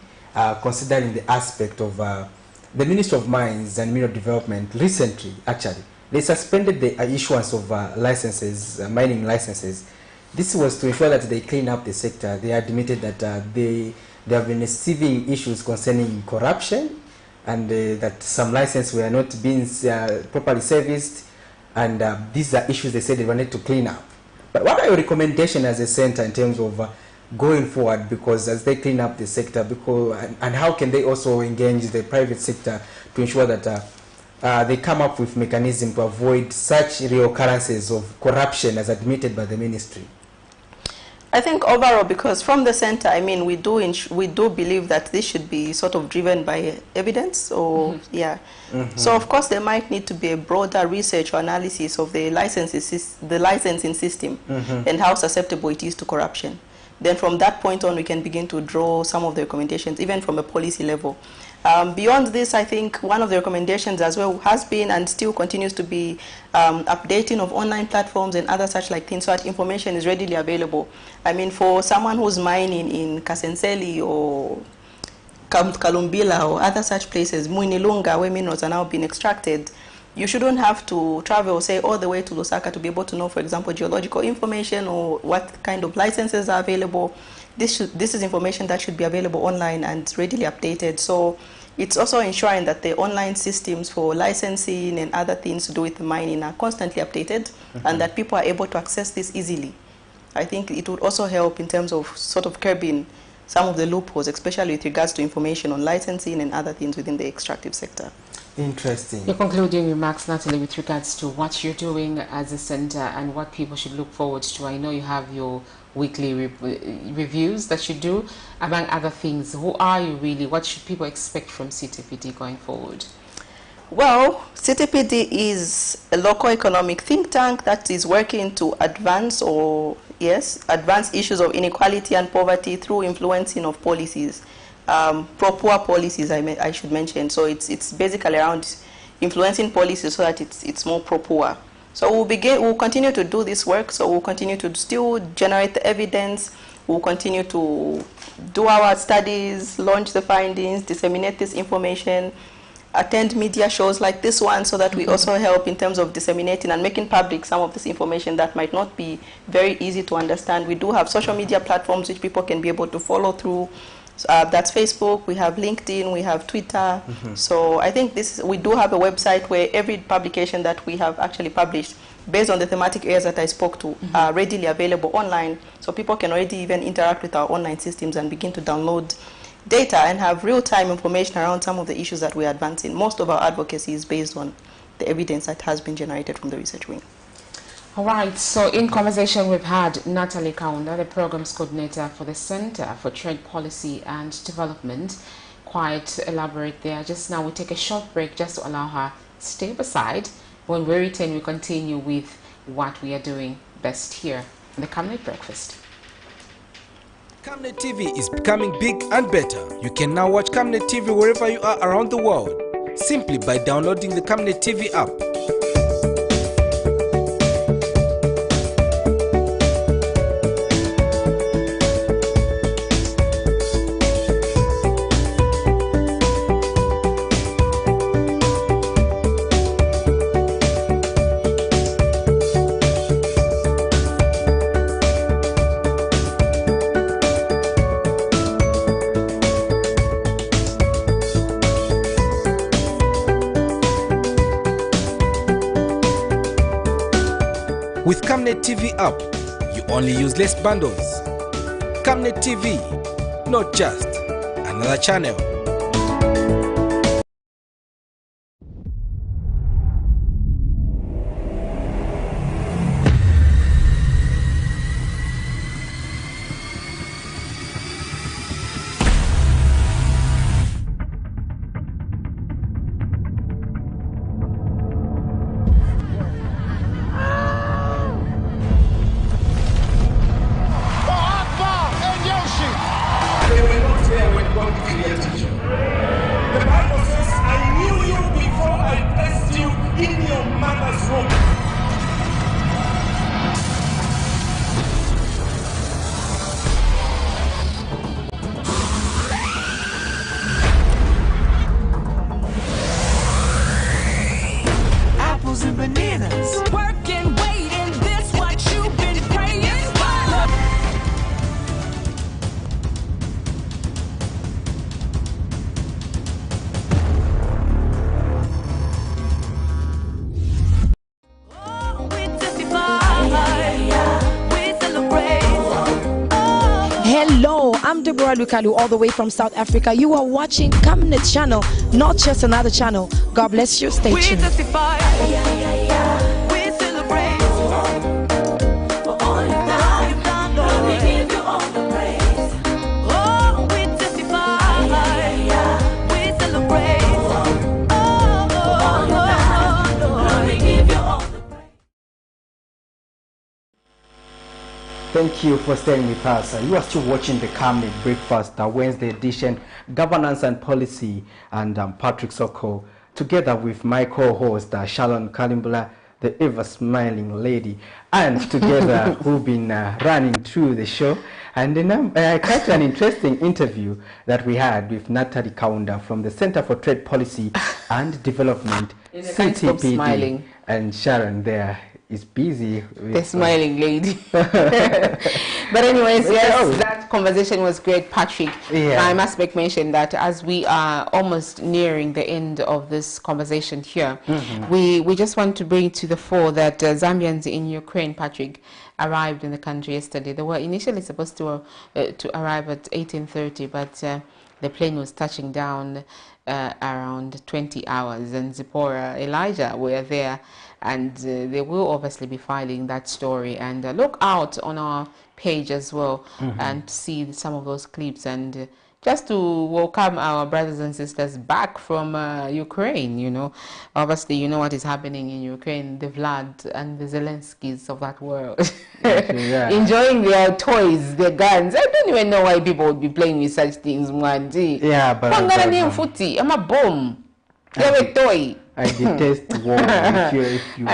Considering the aspect of the Ministry of Mines and Mineral Development recently, actually, they suspended the issuance of licenses, mining licenses. This was to ensure that they clean up the sector. They admitted that they have been receiving issues concerning corruption, and that some licenses were not being properly serviced, and these are issues they said they wanted to clean up. But what are your recommendations as a center in terms of going forward, because as they clean up the sector, and how can they also engage the private sector to ensure that they come up with mechanisms to avoid such reoccurrences of corruption as admitted by the ministry? I think overall, because from the center, I mean, we do believe that this should be sort of driven by evidence, or yeah. So of course there might need to be a broader research or analysis of the licensing system and how susceptible it is to corruption. Then from that point on, we can begin to draw some of the recommendations, even from a policy level. Beyond this, I think one of the recommendations as well has been and still continues to be updating of online platforms and other such like things so that information is readily available. I mean, for someone who's mining in Kasenseli or Kalumbila or other such places, Muinilunga, where minerals are now being extracted, you shouldn't have to travel, say, all the way to Lusaka to be able to know, for example, geological information or what kind of licenses are available. This is information that should be available online and readily updated. So it's also ensuring that the online systems for licensing and other things to do with mining are constantly updated and that people are able to access this easily. I think it would also help in terms of sort of curbing some of the loopholes, especially with regards to information on licensing and other things within the extractive sector. Interesting. Your concluding remarks, Natalie, with regards to what you're doing as a center and what people should look forward to. I know you have your weekly reviews that you do, among other things. Who are you really? What should people expect from CTPD going forward? Well, CTPD is a local economic think tank that is working to advance issues of inequality and poverty through influencing of policies. Pro-poor policies, I should mention. So it's basically around influencing policies so that it's more pro-poor. So we'll continue to do this work. So we'll continue to still generate the evidence. We'll continue to do our studies, launch the findings, disseminate this information, attend media shows like this one so that we also help in terms of disseminating and making public some of this information that might not be very easy to understand. We do have social media platforms which people can be able to follow through. That's Facebook, we have LinkedIn, we have Twitter. So I think we do have a website where every publication that we have actually published based on the thematic areas that I spoke to are readily available online. So people can already even interact with our online systems and begin to download data and have real-time information around some of the issues that we're advancing. Most of our advocacy is based on the evidence that has been generated from the research wing. All right, so in conversation we've had Natalie Kaunda, the Programs Coordinator for the Center for Trade Policy and Development. Quite elaborate there. Just now we take a short break just to allow her to step aside. When we return, we continue with what we are doing best here in the Camnet Breakfast. Camnet TV is becoming big and better. You can now watch Camnet TV wherever you are around the world, simply by downloading the Camnet TV app. With Camnet TV app, you only use less bundles. Camnet TV, not just another channel. Hello, I'm Deborah Lukalu, all the way from South Africa. You are watching Camnet channel, not just another channel. God bless you. Stay tuned. We celebrate for all you've done, Lord. Thank you for staying with us. You are still watching the Camnet Breakfast, Wednesday edition, Governance and Policy, and Patrick Soko, together with my co-host, Shalon Kalimbula, the ever-smiling lady, and together we've been running through the show. And then I caught an interesting interview that we had with Natalie Kaunda from the Center for Trade Policy and Development, CTPD, smiling. And Sharon there is busy with the smiling lady. But anyways, yes, that conversation was great, Patrick. Yeah. I must make mention that as we are almost nearing the end of this conversation here, we just want to bring to the fore that Zambians in Ukraine, Patrick, arrived in the country yesterday. They were initially supposed to arrive at 18:30, but the plane was touching down around 20 hours, and Zipporah, Elijah were there, and they will obviously be filing that story. And look out on our page as well and see some of those clips, and just to welcome our brothers and sisters back from Ukraine. You know, obviously you know what is happening in Ukraine, the Vlad and the Zelenskys of that world. Enjoying their toys, their guns. I don't even know why people would be playing with such things, Mwandi. Yeah, but I'm a bomb. You're a toy. I detest war. if you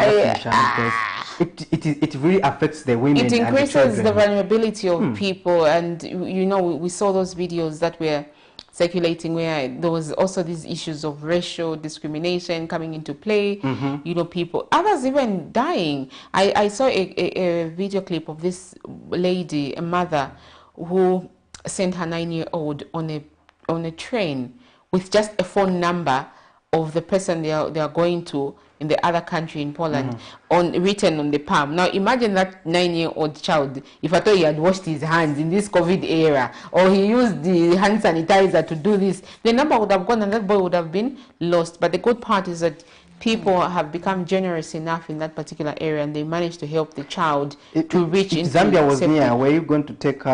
it really affects the women. It increases and the the vulnerability of people, and you know, we saw those videos that were circulating where there was also these issues of racial discrimination coming into play. You know, people, others even dying. I saw a video clip of this lady, a mother, who sent her 9-year-old on a train with just a phone number of the person they are going to in the other country in Poland, written on the palm. Now imagine that 9-year-old child, if I thought he had washed his hands in this COVID era, or he used the hand sanitizer to do this, the number would have gone and that boy would have been lost. But the good part is that people have become generous enough in that particular area, and they managed to help the child to reach into Zambia was safety. near. Were you going to take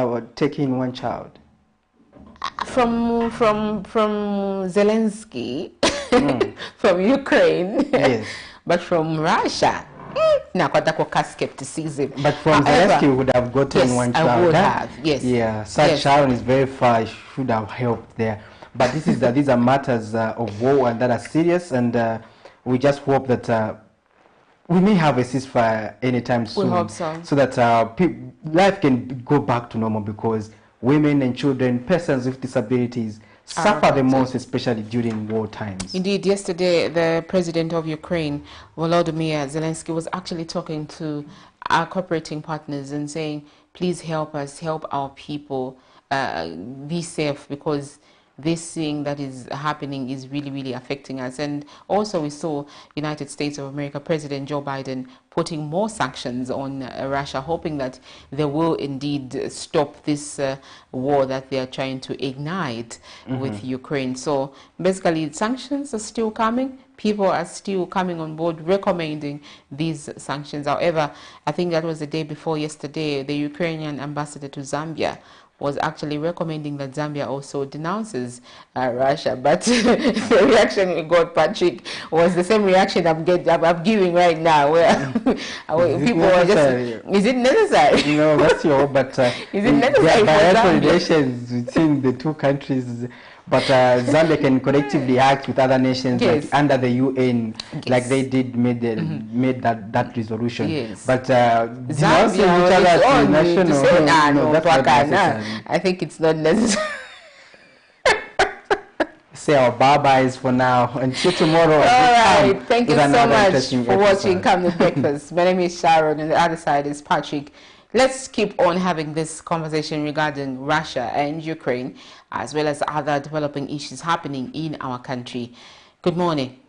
in one child? From Zelensky, from Ukraine, yes. But from Russia, skepticism. But from Zelensky, you would have gotten one child. I would have, yes. Yeah, such Sharon is very far. Should have helped there. But this is these are matters of war and that are serious, and we just hope that we may have a ceasefire anytime soon. We hope so. So that life can go back to normal, because women and children, persons with disabilities, suffer the most, especially during war times. Indeed, yesterday the president of Ukraine, Volodymyr Zelensky, was actually talking to our cooperating partners and saying, please help us, help our people be safe, because this thing that is happening is really, really affecting us. And also we saw United States of America, President Joe Biden, putting more sanctions on Russia, hoping that they will indeed stop this war that they are trying to ignite with Ukraine. So basically sanctions are still coming. People are still coming on board recommending these sanctions. However, I think that was the day before yesterday, the Ukrainian ambassador to Zambia was actually recommending that Zambia also denounces Russia. But the reaction we got, Patrick, was the same reaction I'm giving right now, where people are just, is it necessary? No, that's your, but is it necessary for Zambia? Relations between the two countries, but Zambia can collectively act with other nations, like under the UN, like they did made that resolution. But Zambia I think it's not necessary. Say our bye-byes for now. Until tomorrow. All right. Thank you so much for watching Camnet Breakfast. My name is Sharon, and the other side is Patrick. Let's keep on having this conversation regarding Russia and Ukraine, as well as other developing issues happening in our country. Good morning.